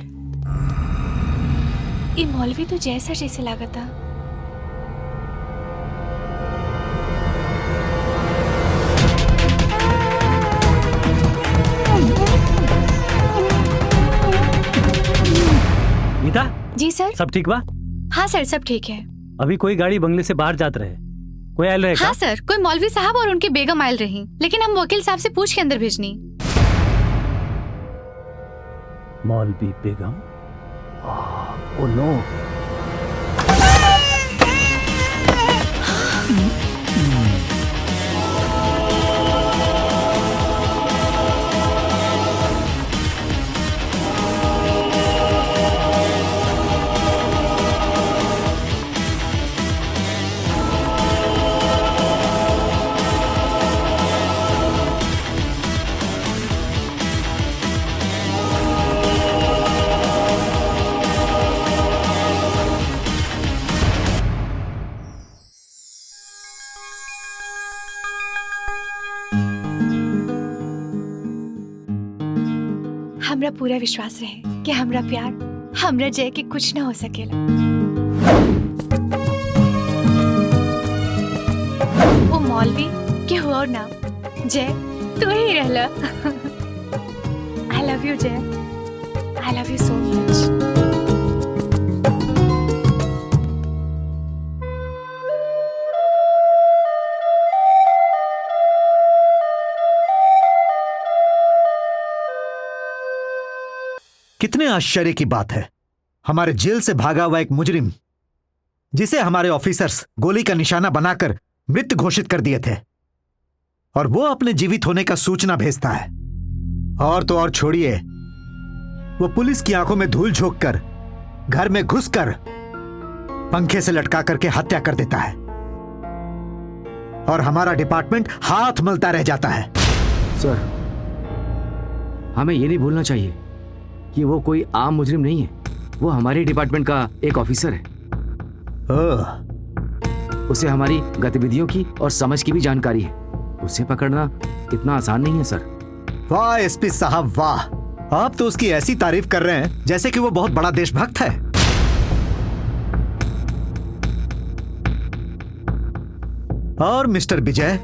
ये मौलवी तो जय सर जैसे लगा था। गीता जी सर। सब ठीक बा? हाँ सर, सब ठीक है। अभी कोई गाड़ी बंगले से बाहर जात रहे, कोई आयल रहे? हाँ सर, कोई मौलवी साहब और उनके बेगम आयल रही, लेकिन हम वकील साहब से पूछ के अंदर भेजनी। मौलवी बेगम? Oh no. हमरा पूरा विश्वास रहे कि हमरा प्यार, हमरा जय के कुछ ना हो सकेला। वो मौलवी के हो और ना, जय तू ही रहला। I love you जय, I love you so much। कितने आश्चर्य की बात है, हमारे जेल से भागा हुआ एक मुजरिम जिसे हमारे ऑफिसर्स गोली का निशाना बनाकर मृत घोषित कर दिए थे, और वो अपने जीवित होने का सूचना भेजता है। और तो और छोड़िए, वो पुलिस की आंखों में धूल झोंक कर घर में घुसकर पंखे से लटका करके हत्या कर देता है, और हमारा डिपार्टमेंट हाथ मलता रह जाता है। सर, हमें ये नहीं भूलना चाहिए कि वो कोई आम मुजरिम नहीं है, वो हमारे डिपार्टमेंट का एक ऑफिसर है। उसे हमारी गतिविधियों की और समझ की भी जानकारी है। उसे पकड़ना इतना आसान नहीं है सर। वाह एसपी साहब वाह, आप तो उसकी ऐसी तारीफ कर रहे हैं जैसे कि वो बहुत बड़ा देशभक्त है। और मिस्टर विजय,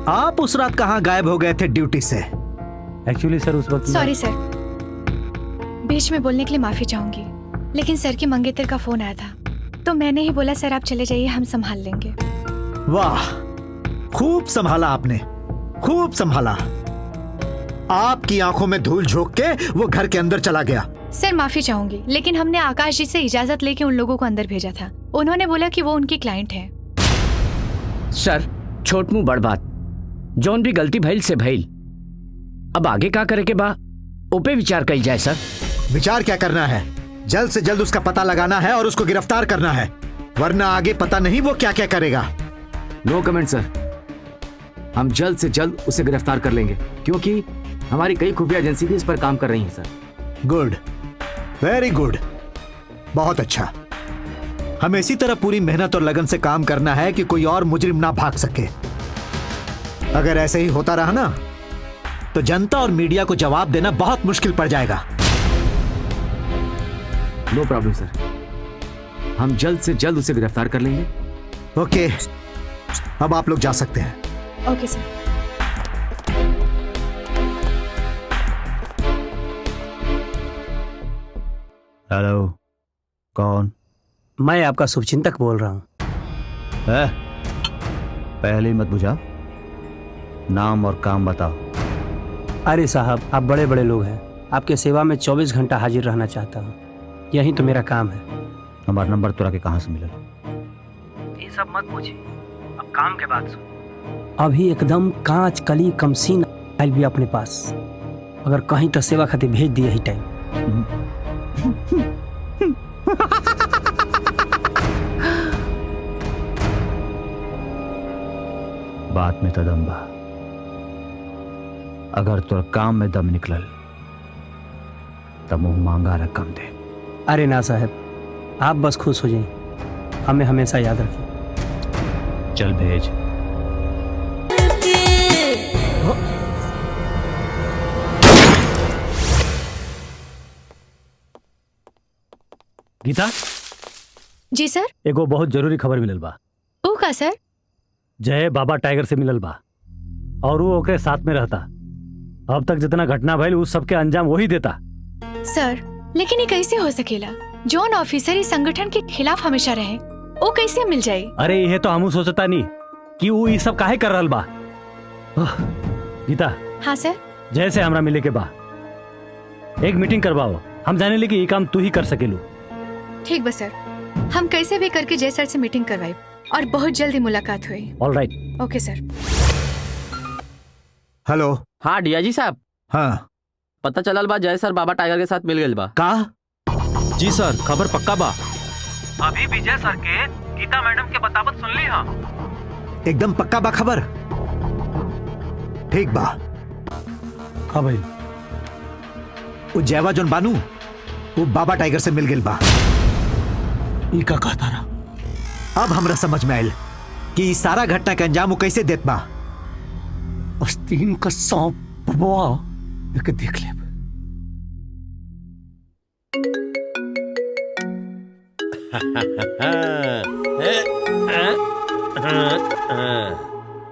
आप उस रात कहां गायब हो गए थे ड्यूटी से? एक्चुअली सर उस वक्त सॉरी सर, बीच में बोलने के लिए माफी चाहूंगी, लेकिन सर की मंगेतर का फोन आया था, तो मैंने ही बोला सर आप चले जाइए, हम संभाल लेंगे। वाह, खूब संभाला आपने, खूब संभाला। आपकी आंखों में धूल झोंक के वो घर के अंदर चला गया। सर माफी चाहूंगी, लेकिन हमने आकाश जी से इजाजत लेके उन लोगों को अंदर भेजा था। उन्होंने बोला कि वो उनकी क्लाइंट है। सर, छोट मुंह बड़ बात, जौन भी गलती भइल से भइल, अब आगे का करे के बा ओपे विचार कइल जाए। सर विचार क्या करना है, जल्द से जल्द उसका पता लगाना है और उसको गिरफ्तार करना है, वरना आगे पता नहीं वो क्या क्या करेगा। नो कमेंट सर, हम जल्द से जल्द उसे गिरफ्तार कर लेंगे, क्योंकि हमारी कई खुफिया एजेंसी भी इस पर काम कर रही हैं सर। गुड, वेरी गुड, बहुत अच्छा। हमें इसी तरह पूरी मेहनत और लगन से काम करना है कि कोई और मुजरिम ना भाग सके। अगर ऐसे ही होता रहा ना तो जनता और मीडिया को जवाब देना बहुत मुश्किल पड़ जाएगा। नो प्रॉब्लम सर, हम जल्द से जल्द उसे गिरफ्तार कर लेंगे। ओके, अब आप लोग जा सकते हैं। ओके सर। हेलो, कौन? मैं आपका शुभचिंतक बोल रहा हूँ। है? पहले ही मत बुझा, नाम और काम बताओ। अरे साहब, आप बड़े बड़े लोग हैं, आपके सेवा में 24 घंटा हाजिर रहना चाहता हूँ, यही तो मेरा काम है। हमारा नंबर तोरा के कहाँ से मिला? ये सब मत पूछिए, अब काम के बात सुन। अभी एकदम कांच कली कमसीन आयल भी अपने पास, अगर कहीं तो सेवा खातिर भेज दिए ही टाइम। बात में तो दम बा, अगर तोर काम में दम निकलल तब मुंह मांगा रकम दे। अरे ना साहब, आप बस खुश हो जाइए, हमें हमेशा याद रखिए। चल भेज। गीता, जी सर। एगो बहुत जरूरी खबर मिलल बा। ओ का सर? जय बाबा टाइगर से मिलल बा और वो ओकरे साथ में रहता। अब तक जितना घटना भइल उस सबके अंजाम वही देता। सर, लेकिन ये कैसे हो सकेला? जॉन ऑफिसर इस संगठन के खिलाफ हमेशा रहे, वो कैसे मिल जाए? अरे ये तो हमू सोचता नहीं कि वो ये सब काहे कर रहल बा। गीता। हाँ सर। जय से हमरा मिले के बा, एक मीटिंग करवाओ, हम जाने ले कि ये काम तू ही कर सकेलू। ठीक बा सर, हम कैसे भी करके जय सर से मीटिंग करवाई और बहुत जल्दी मुलाकात हुई। ऑलराइट। ओके सर। हेलो। हाँ डियाजी साहब। हाँ, पता चलल बा जय सर बाबा टाइगर के साथ मिल गए बा। का? जी सर, खबर पक्का बा। अभी विजय सर के गीता मैडम के बतावत सुन ली। हाँ, एकदम पक्का बा खबर? ठीक बा। हाँ भाई, वो जयवा जोन बानू वो बाबा टाइगर से मिल गई बा। ई का कहता रहा? अब हमरा समझ में आयल कि सारा घटना के अंजाम वो कैसे देत बा। अस्तीन का सांप बबुआ लेके देख ले।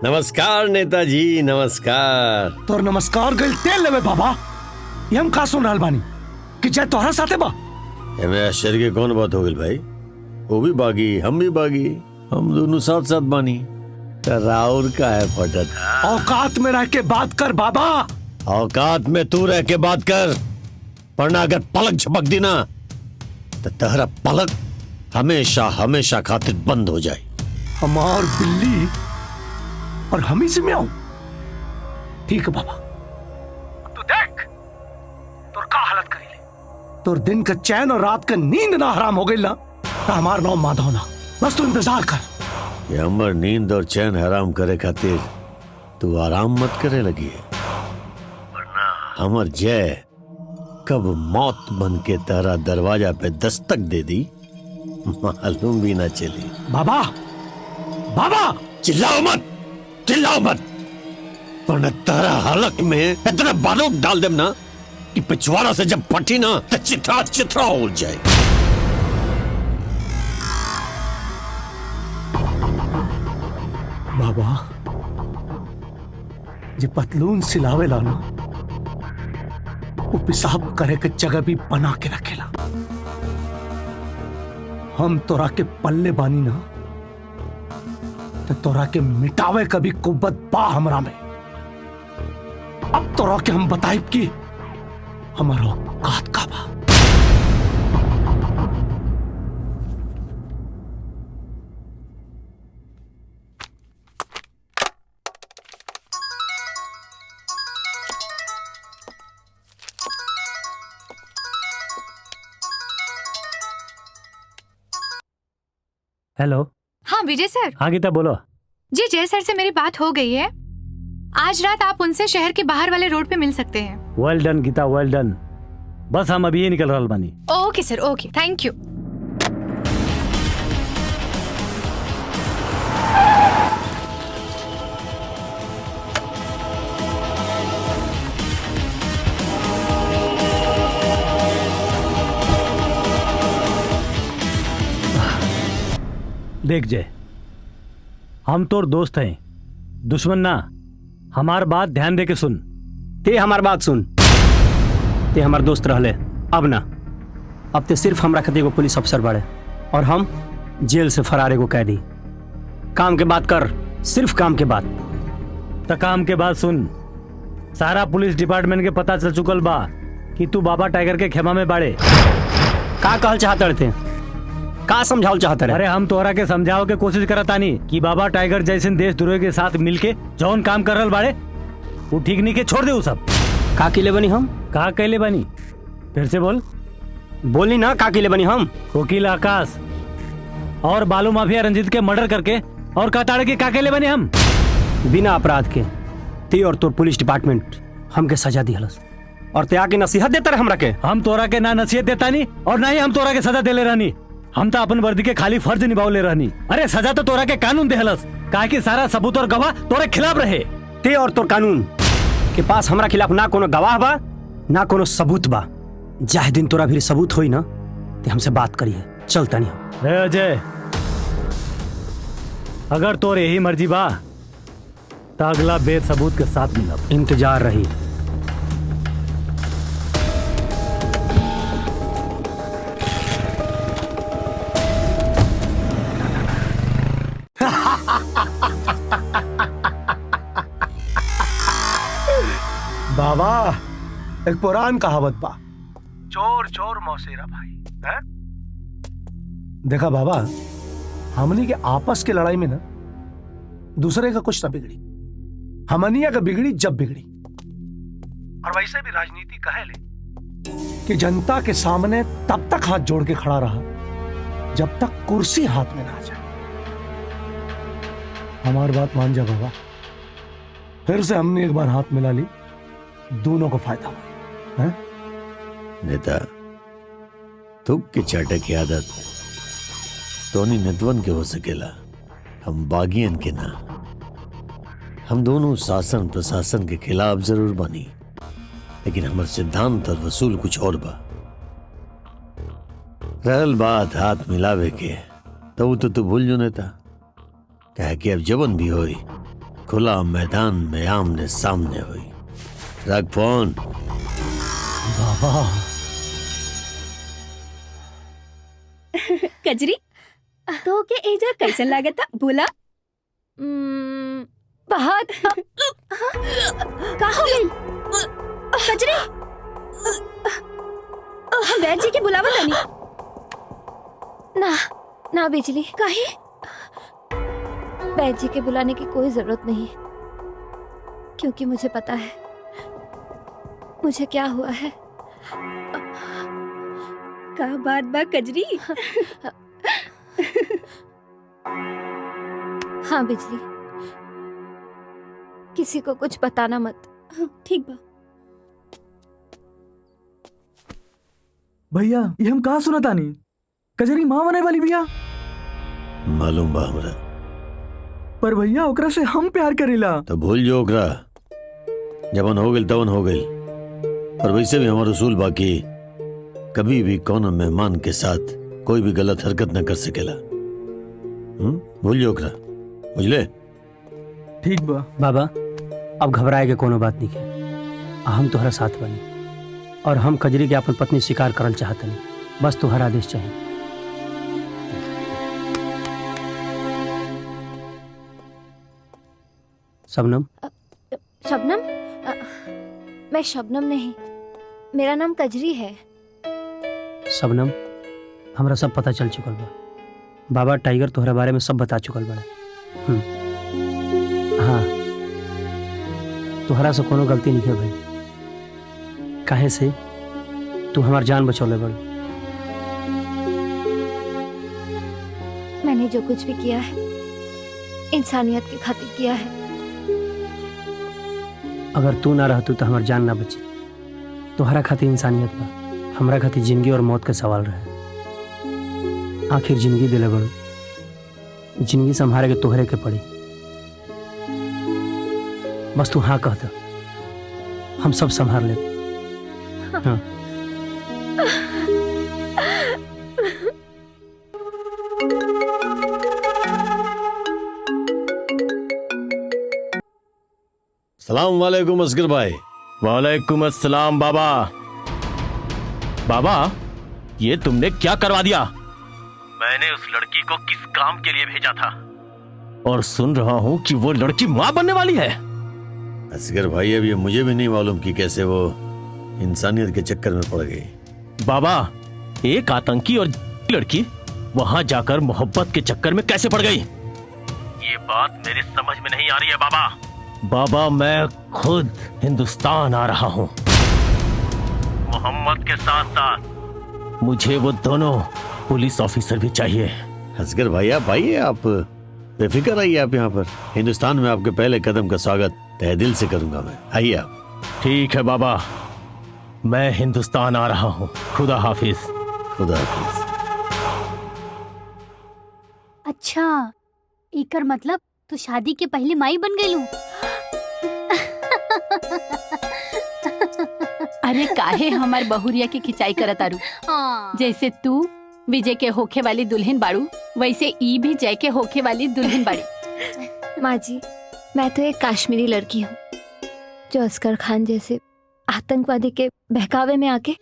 नमस्कार नेताजी, नमस्कार। तोर नमस्कार गल तेल लेवे बाबा। ये हम का सुन रहल बानी कि जय तोहरा साथे बा? एमे आश्चर्य के कौन बात हो गई भाई? वो भी बागी, हम भी बागी, हम दोनों साथ साथ बानी। राउर का है फटत। औकात में रह के बात कर बाबा। औकात में तू रह के बात कर, वरना अगर पलक झपक दी ना तो तेरा पलक हमेशा हमेशा खातिर बंद हो जाए। हमार बिल्ली और हम ही से में आऊं? ठीक है बाबा, तू देख तोर का हालत करी ले। तोर दिन का चैन और रात का नींद ना हराम हो गई ना, तो हमार नाम माधव ना। बस तू इंतजार कर। ये हमर नींद और चैन हराम करे खातिर तू आराम मत करे लगी है, वरना हमर जय कब मौत बन के तेरा दरवाजा पे दस्तक दे दी मालूम भी ना चली। बाबा, बाबा चिल्लाओ मत, चिल्लाओ मत, वरना तेरा हलक में इतना बारूद डाल देम ना कि पिछवाड़ा से जब फटी ना तो चित्रा चित्रा हो जाए। बाबा, ये पतलून सिलावे लाना वो पेशाब करे के जगह भी बना के रखेला। हम तोरा के पल्ले बानी ना तो तोरा के मिटावे कभी कुव्वत बा हमरा में। अब तोरा के हम बताइब कि हमारा औकात का बा। हेलो। हाँ विजय सर। हाँ गीता बोलो। जी जय सर से मेरी बात हो गई है, आज रात आप उनसे शहर के बाहर वाले रोड पे मिल सकते हैं। वेल डन गीता, वेल डन। बस हम अभी ही निकल रहल बानी। ओके सर, ओके, थैंक यू। देख जय, हम तोर दोस्त हैं, दुश्मन ना। हमार बात ध्यान दे के सुन। ते हमार बात सुन। ते हमार दोस्त रहले, अब ना। अब ते सिर्फ हमरा खातिर एगो पुलिस अफसर बाड़े और हम जेल से फरार एगो कैदी। काम के बात कर, सिर्फ काम के बात। तो काम के बाद सुन, सारा पुलिस डिपार्टमेंट के पता चल चुकल बा कि तू बाबा टाइगर के खेमा में बाड़े। का कहल चाहते थे? का समझाओ चाहते रहे? अरे हम तोहरा के समझाओ के कोशिश करतानी कि बाबा टाइगर जैसे देश द्रोही के साथ मिलके जौन काम कर रहल बाड़े वो ठीक नहीं के छोड़ दे। वो सब का किले बनी हम? का कैले बनी? फिर से बोल। बोली ना, का किले बनी हम? वकील आकाश और बालू माफिया रंजीत के मर्डर करके और कहताड़े के का कैले बनी हम? बिना अपराध के ते और तोर पुलिस डिपार्टमेंट हमके सजा दिहलस और ते आके नसीहत देता रहे हमरा के। हम तोरा के ना नसीहत देता नहीं और ना ही हम तोरा के सजा देले रहनी। हम तो अपन वर्दी के खाली फर्ज निभावले रहनी। अरे सजा तो तोरा के कानून देहलस, काहे कि सारा सबूत और गवाह तोरे खिलाफ रहे। ते और तोर कानून के पास हमरा खिलाफ ना कोनो गवाह बा ना कोनो सबूत बा। जाहे दिन तोरा भी सबूत होई ना ते हमसे बात करिए। चल तनी हम। रे अजय, अगर तोर यही मर्जी बा तो अगला बेर सबूत के साथ मिलब। इंतजार रही। बाबा, एक पुरान कहावत बा, चोर चोर मौसेरा भाई है? देखा बाबा, हमनी के आपस के लड़ाई में ना दूसरे का कुछ ना बिगड़ी, हमनिया का बिगड़ी जब बिगड़ी। और वैसे भी राजनीति कहे ले कि जनता के सामने तब तक हाथ जोड़ के खड़ा रहा जब तक कुर्सी हाथ में ना आ जाए। हमारी बात मान जा बाबा, फिर से हमने एक बार हाथ मिला ली, दोनों को फायदा हुआ। नेता, थुक के चाटे की आदत तोनी नदवन के हो सकेला, हम बागियन के ना। हम दोनों शासन प्रशासन के खिलाफ जरूर बनी, लेकिन हमारे सिद्धांत और वसूल कुछ और बा। रहल बात हाथ मिलावे के, तो वो तो तू भूल जो नेता, कहे कि अब जवन भी होई खुला मैदान में आमने सामने हुई। रख फोन। बाबा कजरी, तो के एजा कैसन लागत था बोला? बहुत का हो गई कजरी? हम बैठ जी के बुलावा तनी। ना ना बिजली, काहे? बैद जी के बुलाने की कोई जरूरत नहीं, क्योंकि मुझे पता है मुझे क्या हुआ है। का बात बा कजरी? हाँ बिजली, किसी को कुछ बताना मत। ठीक बा। भैया ये हम कहा सुना तानी? कजरी माँ बने वाली भैया। मालूम बा हमरा, पर भैया ओकरा से हम प्यार करेला। तो भूल जो ओकरा, जवन हो गइल तवन हो गइल। और वैसे भी हमारा उसूल बाकी कभी भी कौन मेहमान के साथ कोई भी गलत हरकत न कर सकेला। भूल जो ओकरा, बुझले? ठीक बा बाबा, अब घबराए के कोनो बात नहीं है। हम तुम्हारा साथ बनी और हम कजरी के अपन पत्नी स्वीकार करल चाहते नहीं, बस तुम्हारा आदेश चाहिए। शबनम। शबनम? मैं शबनम नहीं, मेरा नाम कजरी है। शबनम, हमरा सब पता चल चुकल बा। बाबा टाइगर तोहरा बारे में सब बता चुकल बा। हाँ, तोहरा से कोनो गलती नहीं है भाई, काहे से तू हमार जान बचौले बड़। मैंने जो कुछ भी किया है इंसानियत की खातिर किया है। अगर तू ना रहतू तो हमार जान ना बची। तोहरा खातिर इंसानियत बा, हमरा खातिर जिंदगी और मौत का सवाल रहे। आखिर जिंदगी दिले बड़ू, जिंदगी संभाले के तोहरे के पड़ी। बस तू हाँ कहता, हम सब संभाल ले। हाँ। सलाम वालेकुम असगर भाई। वालेकुम अस्सलाम बाबा। बाबा, ये तुमने क्या करवा दिया? मैंने उस लड़की को किस काम के लिए भेजा था, और सुन रहा हूँ कि वो लड़की माँ बनने वाली है। असगर भाई, अब ये मुझे भी नहीं मालूम कि कैसे वो इंसानियत के चक्कर में पड़ गई। बाबा, एक आतंकी और लड़की वहां जाकर मोहब्बत के चक्कर में कैसे पड़ गई? ये बात मेरे समझ में नहीं आ रही है बाबा। बाबा, मैं खुद हिंदुस्तान आ रहा हूँ। मोहम्मद के साथ साथ मुझे वो दोनों पुलिस ऑफिसर भी चाहिए। असगर भाई आप आइए, आप बेफिक्र आइए। आप यहाँ पर हिंदुस्तान में आपके पहले कदम का स्वागत तहे दिल से करूंगा मैं। आइए आप। ठीक है बाबा, मैं हिंदुस्तान आ रहा हूँ। खुदा हाफिज। खुदा हाफिज। अच्छा, इकर मतलब तू शादी के पहले माई बन गई लू। अरे काहे हमार बहुरिया की खिंचाई करत आरू। जैसे तू विजय के होखे वाली दुल्हन बाड़ू, वैसे ई भी जय के होखे वाली दुल्हन बाड़ी। माँ जी, मैं तो एक कश्मीरी लड़की हूँ जो असगर खान जैसे आतंकवादी के बहकावे में आके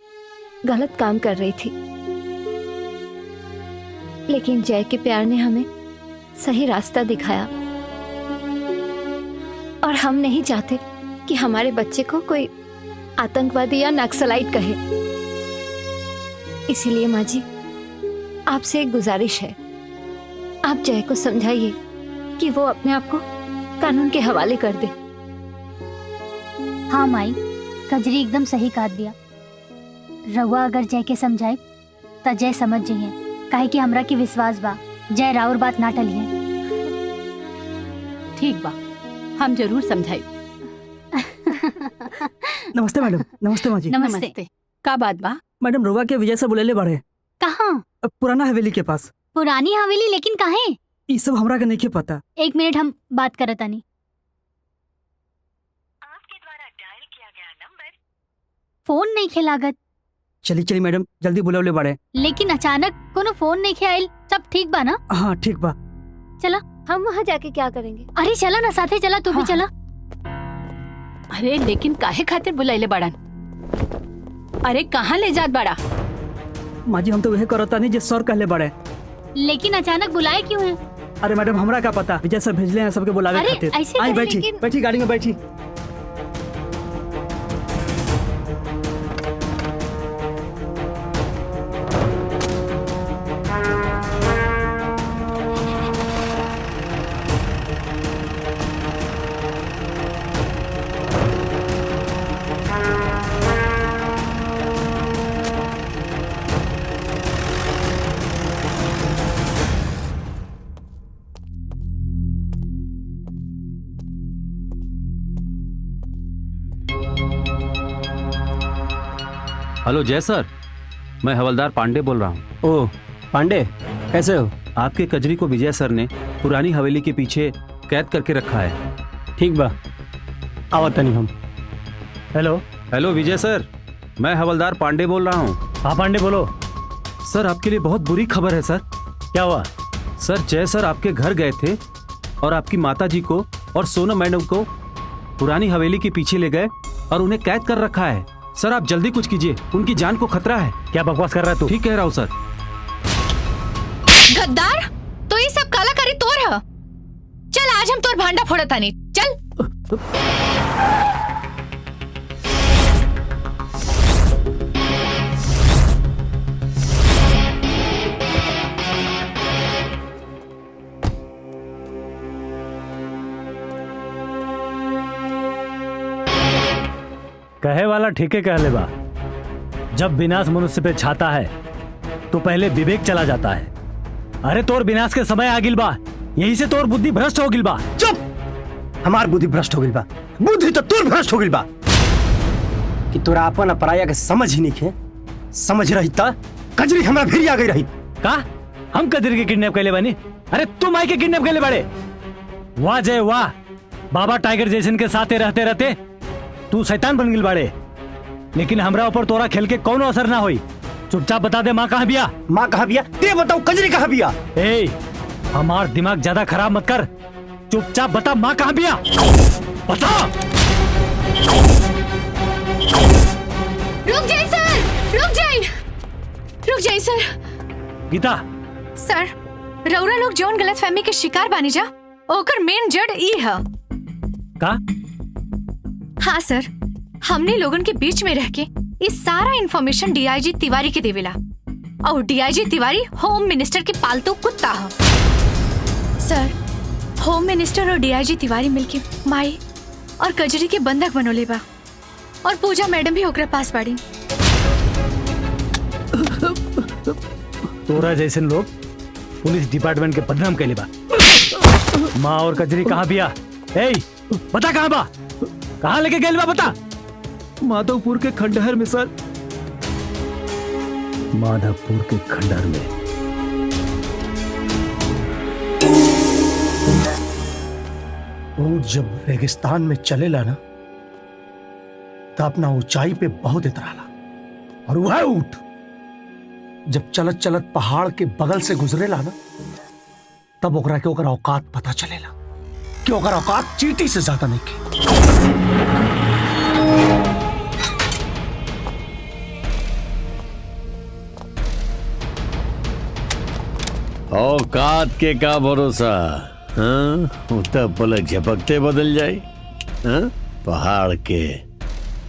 गलत काम कर रही थी, लेकिन जय के प्यार ने हमें सही रास्ता दिखाया, और हम नहीं चाहते कि हमारे बच्चे को कोई आतंकवादी या नक्सलाइट कहे। इसीलिए माँ जी, आपसे एक गुजारिश है, आप जय को समझाइए कि वो अपने आप को कानून के हवाले कर दे। हाँ माई, कजरी एकदम सही कहा दिया। रहुआ अगर जय के समझाए तो जय समझ जाइए, काहे कि हमरा की विश्वास बा जय राउर बात ना टलिए। ठीक बा, हम जरूर समझाई। नमस्ते मैडम। नमस्ते माँ जी। नमस्ते। का बात बा? मैडम, रोवा के विजय से बुलेले बढ़े। कहाँ? पुराना हवेली के पास। पुरानी हवेली, लेकिन काहे? ये सब हमरा के नहीं पता। एक मिनट, हम बात करत तानी। फोन नहीं खेलागत। चली चली मैडम, जल्दी बुलावले बढ़े। लेकिन अचानक कोनो फोन नहीं खेल। सब ठीक बा ना? हाँ ठीक बा। चला। हम वहाँ जाके क्या करेंगे? अरे चला ना, साथे चला, तू भी चला। अरे लेकिन काहे खातिर बुलाइले बाड़न? अरे कहाँ ले जात बाड़ा? माँ जी, हम तो वही करता नहीं जिस सर कहले बढ़े। लेकिन अचानक बुलाए क्यों है? अरे मैडम, हमरा का पता, विजय सर भेजले हैं सबके बुलावे अरे, खातिर। ऐसे आई कैसे? बैठी लेकिन- बैठी गाड़ी में बैठी। हेलो जय सर, मैं हवलदार पांडे बोल रहा हूँ। ओह पांडे, कैसे हो? आपके कजरी को विजय सर ने पुरानी हवेली के पीछे कैद करके रखा है। ठीक बा, आवत नहीं हम। हेलो। हेलो विजय सर, मैं हवलदार पांडे बोल रहा हूँ। हाँ पांडे बोलो। सर आपके लिए बहुत बुरी खबर है सर। क्या हुआ? सर जय सर आपके घर गए थे और आपकी माता जी को और सोनम मैडम को पुरानी हवेली के पीछे ले गए और उन्हें कैद कर रखा है। सर आप जल्दी कुछ कीजिए, उनकी जान को खतरा है। क्या बकवास कर रहा है तू? ठीक कह रहा हूँ सर। गद्दार, तो ये सब काला करी तोर है। चल आज हम तोर भांडा फोड़ा तानी, चल। कहे वाला ठीके कहले बा। जब विनाश मनुष्य पे छाता है तो पहले विवेक चला जाता है। अरे तोर विनाश के समय आ गिल बा, यही से तोर बुद्धि भ्रष्ट हो गिल बा। चुप! हमार बुद्धि भ्रष्ट हो गिल बा। बुद्धि तो तोर भ्रष्ट हो गिल बा कि तोरा अपन अपराया के समझ ही नहीं खे। समझ रही ता कजरी हमरा फिर आ गई रही। का हम कजरी के किडनैप कैले बानी? अरे तुम आई के किडनैप कैले बड़े। वाह जय वाह, बाबा टाइगर जैसन के साथे रहते रहते तू शैतान बन गिल बाड़े। लेकिन हमरा ऊपर तोरा खेल के कौनो असर ना होई। चुपचाप बता दे माँ कहाँ बिया? माँ कहाँ बिया? ते बताओ कजरी कहाँ बिया? ए, हमार दिमाग ज्यादा खराब मत कर। चुपचाप बता माँ कहाँ बिया? बता। रुक जाइए सर, रुक जाइए सर। गीता, सर रउरा लोग जौन गलतफहमी के शिकार बानी जा, ओकर मेन जड़ ई है। का? हाँ सर, हमने लोगन के बीच में रह के इस सारा इंफॉर्मेशन डीआईजी तिवारी के देवेला, और डीआईजी तिवारी होम मिनिस्टर के पालतू कुत्ता है। सर, होम मिनिस्टर और डीआईजी तिवारी मिलके माई और कजरी के बंधक बनोले बा, और पूजा मैडम भी ओकरा पास बाड़ी। तोरा जैसे लोग पुलिस डिपार्टमेंट के बदनाम कैले बा। माँ और कजरी कहाँ बिया? ए, बता कहाँ बा? कहाँ लेके गए बा बता? माधवपुर के खंडहर में सर। माधवपुर के खंडहर में? ऊंट जब रेगिस्तान में चलेला ना, तो अपना ऊंचाई पे बहुत इतराला, और वह ऊंट जब चलत चलत पहाड़ के बगल से गुजरेला ना, तब ओकरा के ओकर औकात पता चलेला कि ओकर औकात चींटी से ज्यादा नहीं के। औकात के का भरोसा? हाँ, उतना पलक झपकते बदल जाए। हाँ, पहाड़ के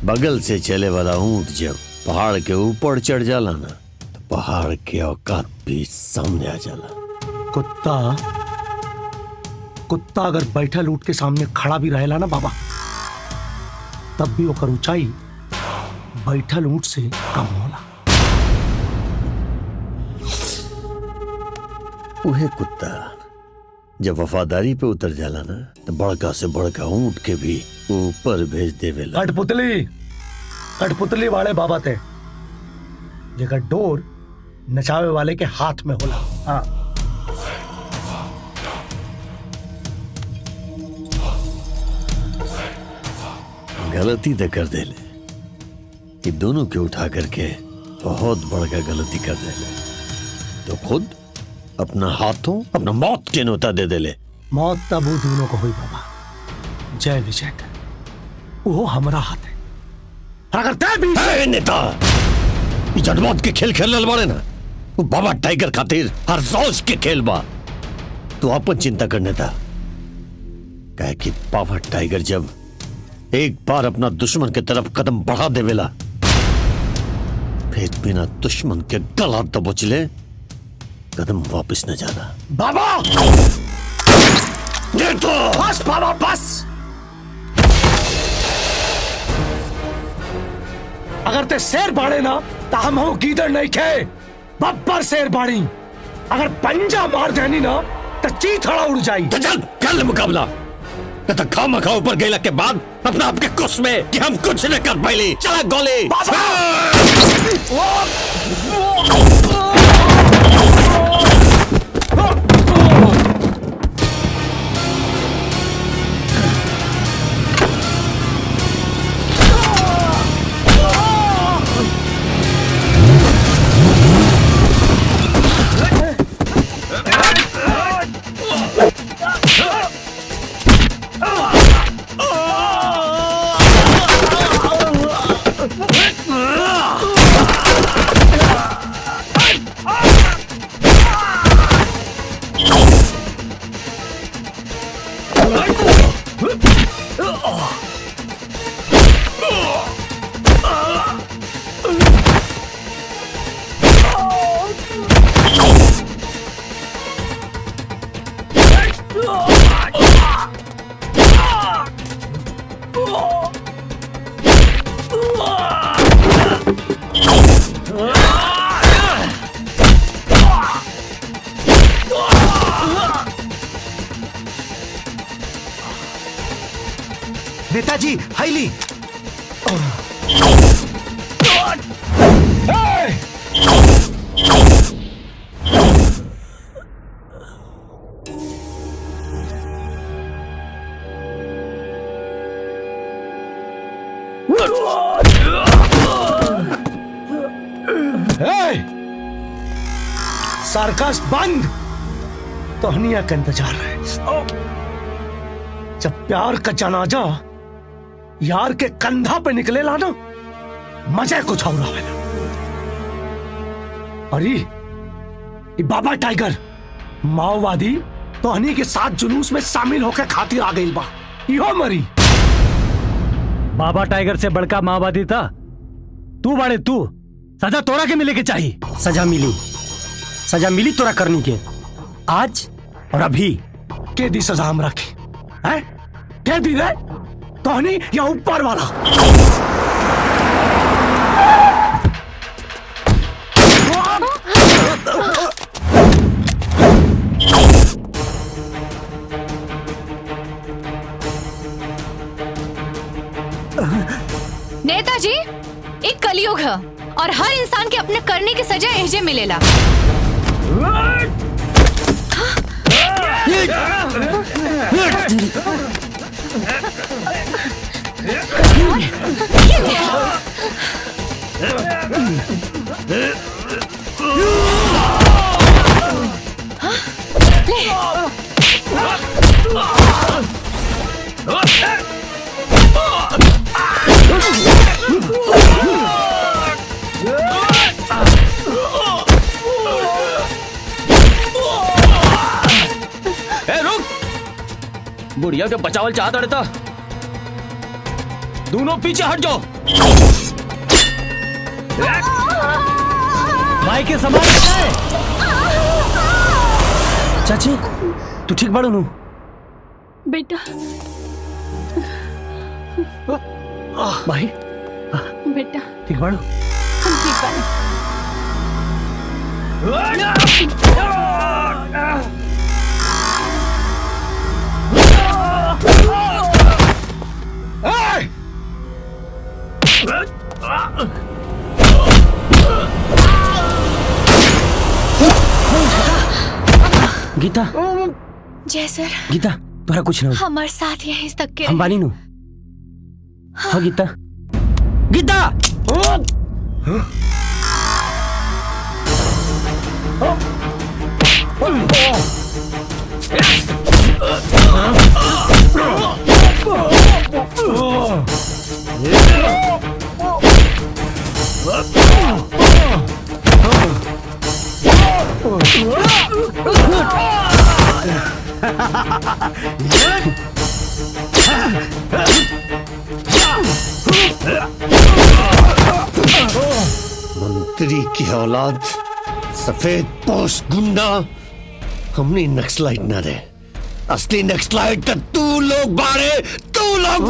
बगल से चले वाला ऊंट जब पहाड़ के ऊपर चढ़ जाला ना, तो पहाड़ के औकात भी सामने आ जाला। कुत्ता अगर बैठल ऊंट के सामने खड़ा भी रहेला ना बाबा, तब भी ओकर ऊंचाई बैठल ऊंट से कम होला। उहे कुत्ता जब वफादारी पे उतर जाला ना, तो बड़का से बड़का ऊंट के भी ऊपर भेज देवेला। कठपुतली वाले बाबा थे, जेकर डोर नचावे वाले के हाथ में होला। हाँ, गलती तो कर देले, ये दोनों के उठा करके बहुत बड़का गलती कर देले, तो खुद अपना हाथों अपना मौत के न्योता दे देले। मौत तब वो दोनों को हुई बाबा, जय विजय का वो हमारा हाथ है। अगर तय भी नेता ये जनमौत के खेल खेलने वाले ना, वो बाबा टाइगर खातिर हर रोज के खेल बा। तो अपन चिंता करने था, कहे कि बाबा टाइगर जब एक बार अपना दुश्मन के तरफ कदम बढ़ा देवेला, फिर बिना दुश्मन के गला दबोच ले, कदम वापस न जाना। बाबा ये तो बस बाबा बस। अगर ते शेर बाड़े ना, तो हम हो गीदड़ नहीं खे, बब्बर शेर बाड़ी। अगर पंजा मार देनी ना, तो चीथड़ा उड़ जाई। तो चल कर मुकाबला, तो खामा खा ऊपर गैला के बाद अपना आपके कुछ में कि हम कुछ न कर पाइली। चला गोली। नेताजी हाईली। सर्कस बंद, तोहनिया का इंतजार है। जब प्यार का जनाजा यार के कंधा पे निकले ला ना, मजा कुछ और आवेला। अरे ये बाबा टाइगर माओवादी तो हनी के साथ जुलूस में शामिल होकर खातिर आ गई बा, यो मरी। बाबा टाइगर से बड़का माओवादी था तू बाड़े, तू सजा तोरा के मिले के चाहिए। सजा मिली तोरा करनी के, आज और अभी। के दी सजा हम रखे है? के दी रे? कहानी या ऊपर वाला? नेताजी, एक कलयुग है और हर इंसान के अपने करने की सजा एहजे मिलेला। बुढ़िया के बचावल चाहता रहता, दोनों पीछे हट जाओ। भाई के समान है। चाची तू ठीक बाड़ू नु? बेटा भाई बेटा ठीक बाड़ू? हम ठीक बानी। गीता, जय सर। गीता तोरा कुछ ना हो। हमारे साथ यहीं तक के हम बानी नु। हाँ गीता, गीता। मंत्री की औलाद, सफेद पोश गुंडा, हमने नक्सलाइट ना रे। असली नक्सलाइट तो तू लोग बाड़े, तू लोग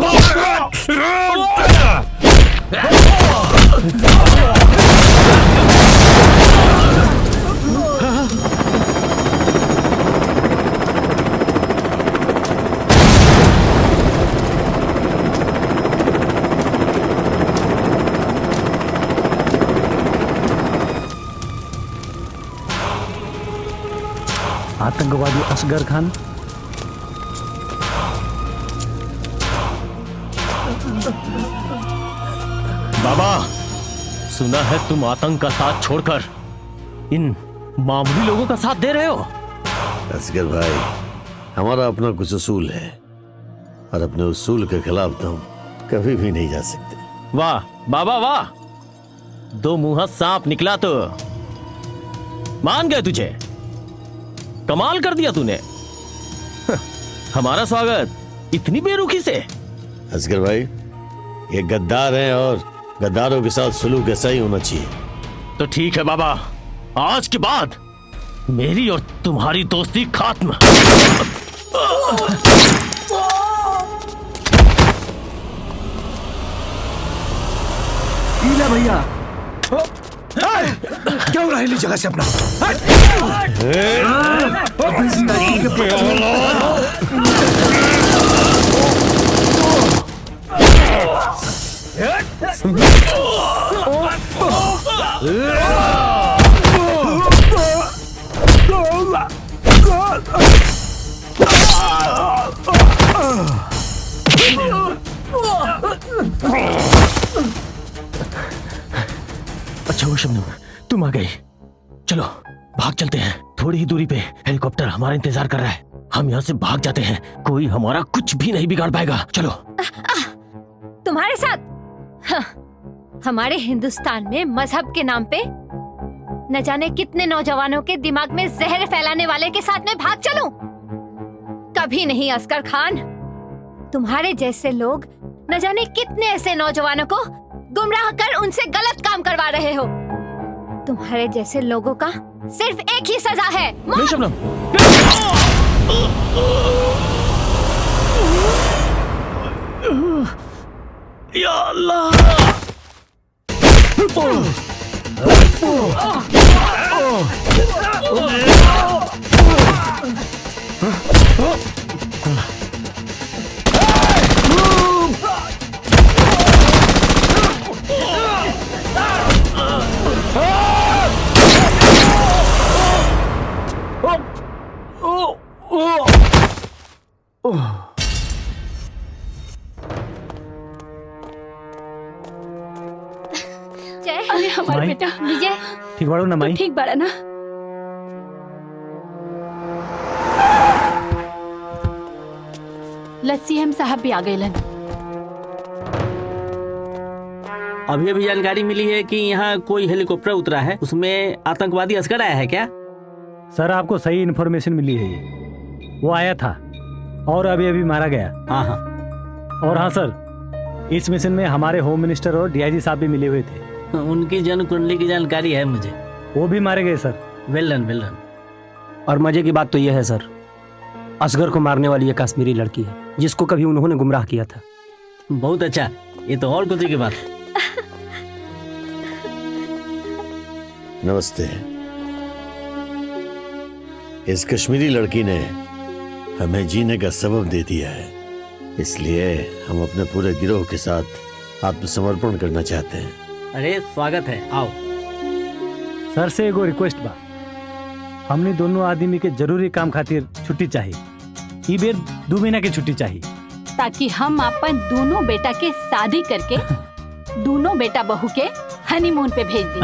आतंकवादी असगर खान, बाबा सुना है तुम आतंक का साथ छोड़कर इन मामूली लोगों का साथ दे रहे हो। असगर भाई, हमारा अपना कुछ उसूल है और अपने उसूल के खिलाफ तो हम कभी भी नहीं जा सकते। वाह बाबा वाह, दो मुंहा सांप निकला तो मान गए तुझे। कमाल कर दिया तूने। हमारा स्वागत इतनी बेरुखी से। असगर भाई, ये गद्दार हैं और गद्दारों के साथ सलूक ऐसा ही होना चाहिए। तो ठीक है बाबा, आज के बाद मेरी और तुम्हारी दोस्ती खात्म। भैया क्यों रहेली जगह से अपना? अच्छा हुआ शबनम तुम आ गई। चलो भाग चलते हैं, थोड़ी ही दूरी पे हेलीकॉप्टर हमारा इंतजार कर रहा है। हम यहाँ से भाग जाते हैं, कोई हमारा कुछ भी नहीं बिगाड़ पाएगा। चलो। तुम्हारे साथ? हाँ, हमारे हिंदुस्तान में मजहब के नाम पे न जाने कितने नौजवानों के दिमाग में जहर फैलाने वाले के साथ मैं भाग चलूं? कभी नहीं असगर खान। तुम्हारे जैसे लोग न जाने कितने ऐसे नौजवानों को गुमराह कर उनसे गलत काम करवा रहे हो। तुम्हारे जैसे लोगों का सिर्फ एक ही सजा है, मौत। शबनम, या अल्लाह। जय, अरे हमारे माई। बेटा विजय, ठीक बाड़ो ना माई? ठीक बड़ा ना। लस्सी साहब भी आ गए। अभी अभी जानकारी मिली है कि यहाँ कोई हेलीकॉप्टर उतरा है, उसमें आतंकवादी असगर आया है क्या? सर आपको सही इन्फॉर्मेशन मिली है ये। वो आया था और अभी अभी मारा गया। हाँ हाँ। और हाँ सर, इस मिशन में हमारे होम मिनिस्टर और डीआईजी साहब भी मिले हुए थे। उनकी जन्म कुंडली की जानकारी है मुझे। वो भी मारे गए सर। वेल डन, वेल डन। और मजे की बात तो यह है सर, असगर को मारने वाली ये कश्मीरी लड़की है जिसको कभी उन्होंने गुमराह किया था। बहुत अच्छा, ये तो और खुशी की बात है। नमस्ते। इस कश्मीरी लड़की ने हमें जीने का सबब दे दिया है, इसलिए हम अपने पूरे गिरोह के साथ आत्मसमर्पण करना चाहते हैं। अरे स्वागत है, आओ। सर से एगो रिक्वेस्ट बा, हमने दोनों आदमी के जरूरी काम खातिर छुट्टी चाहिए। ई बेर 2 महीना की छुट्टी चाहिए, ताकि हम अपन दोनों बेटा के शादी करके दोनों बेटा बहू के हनीमून पे भेज दी।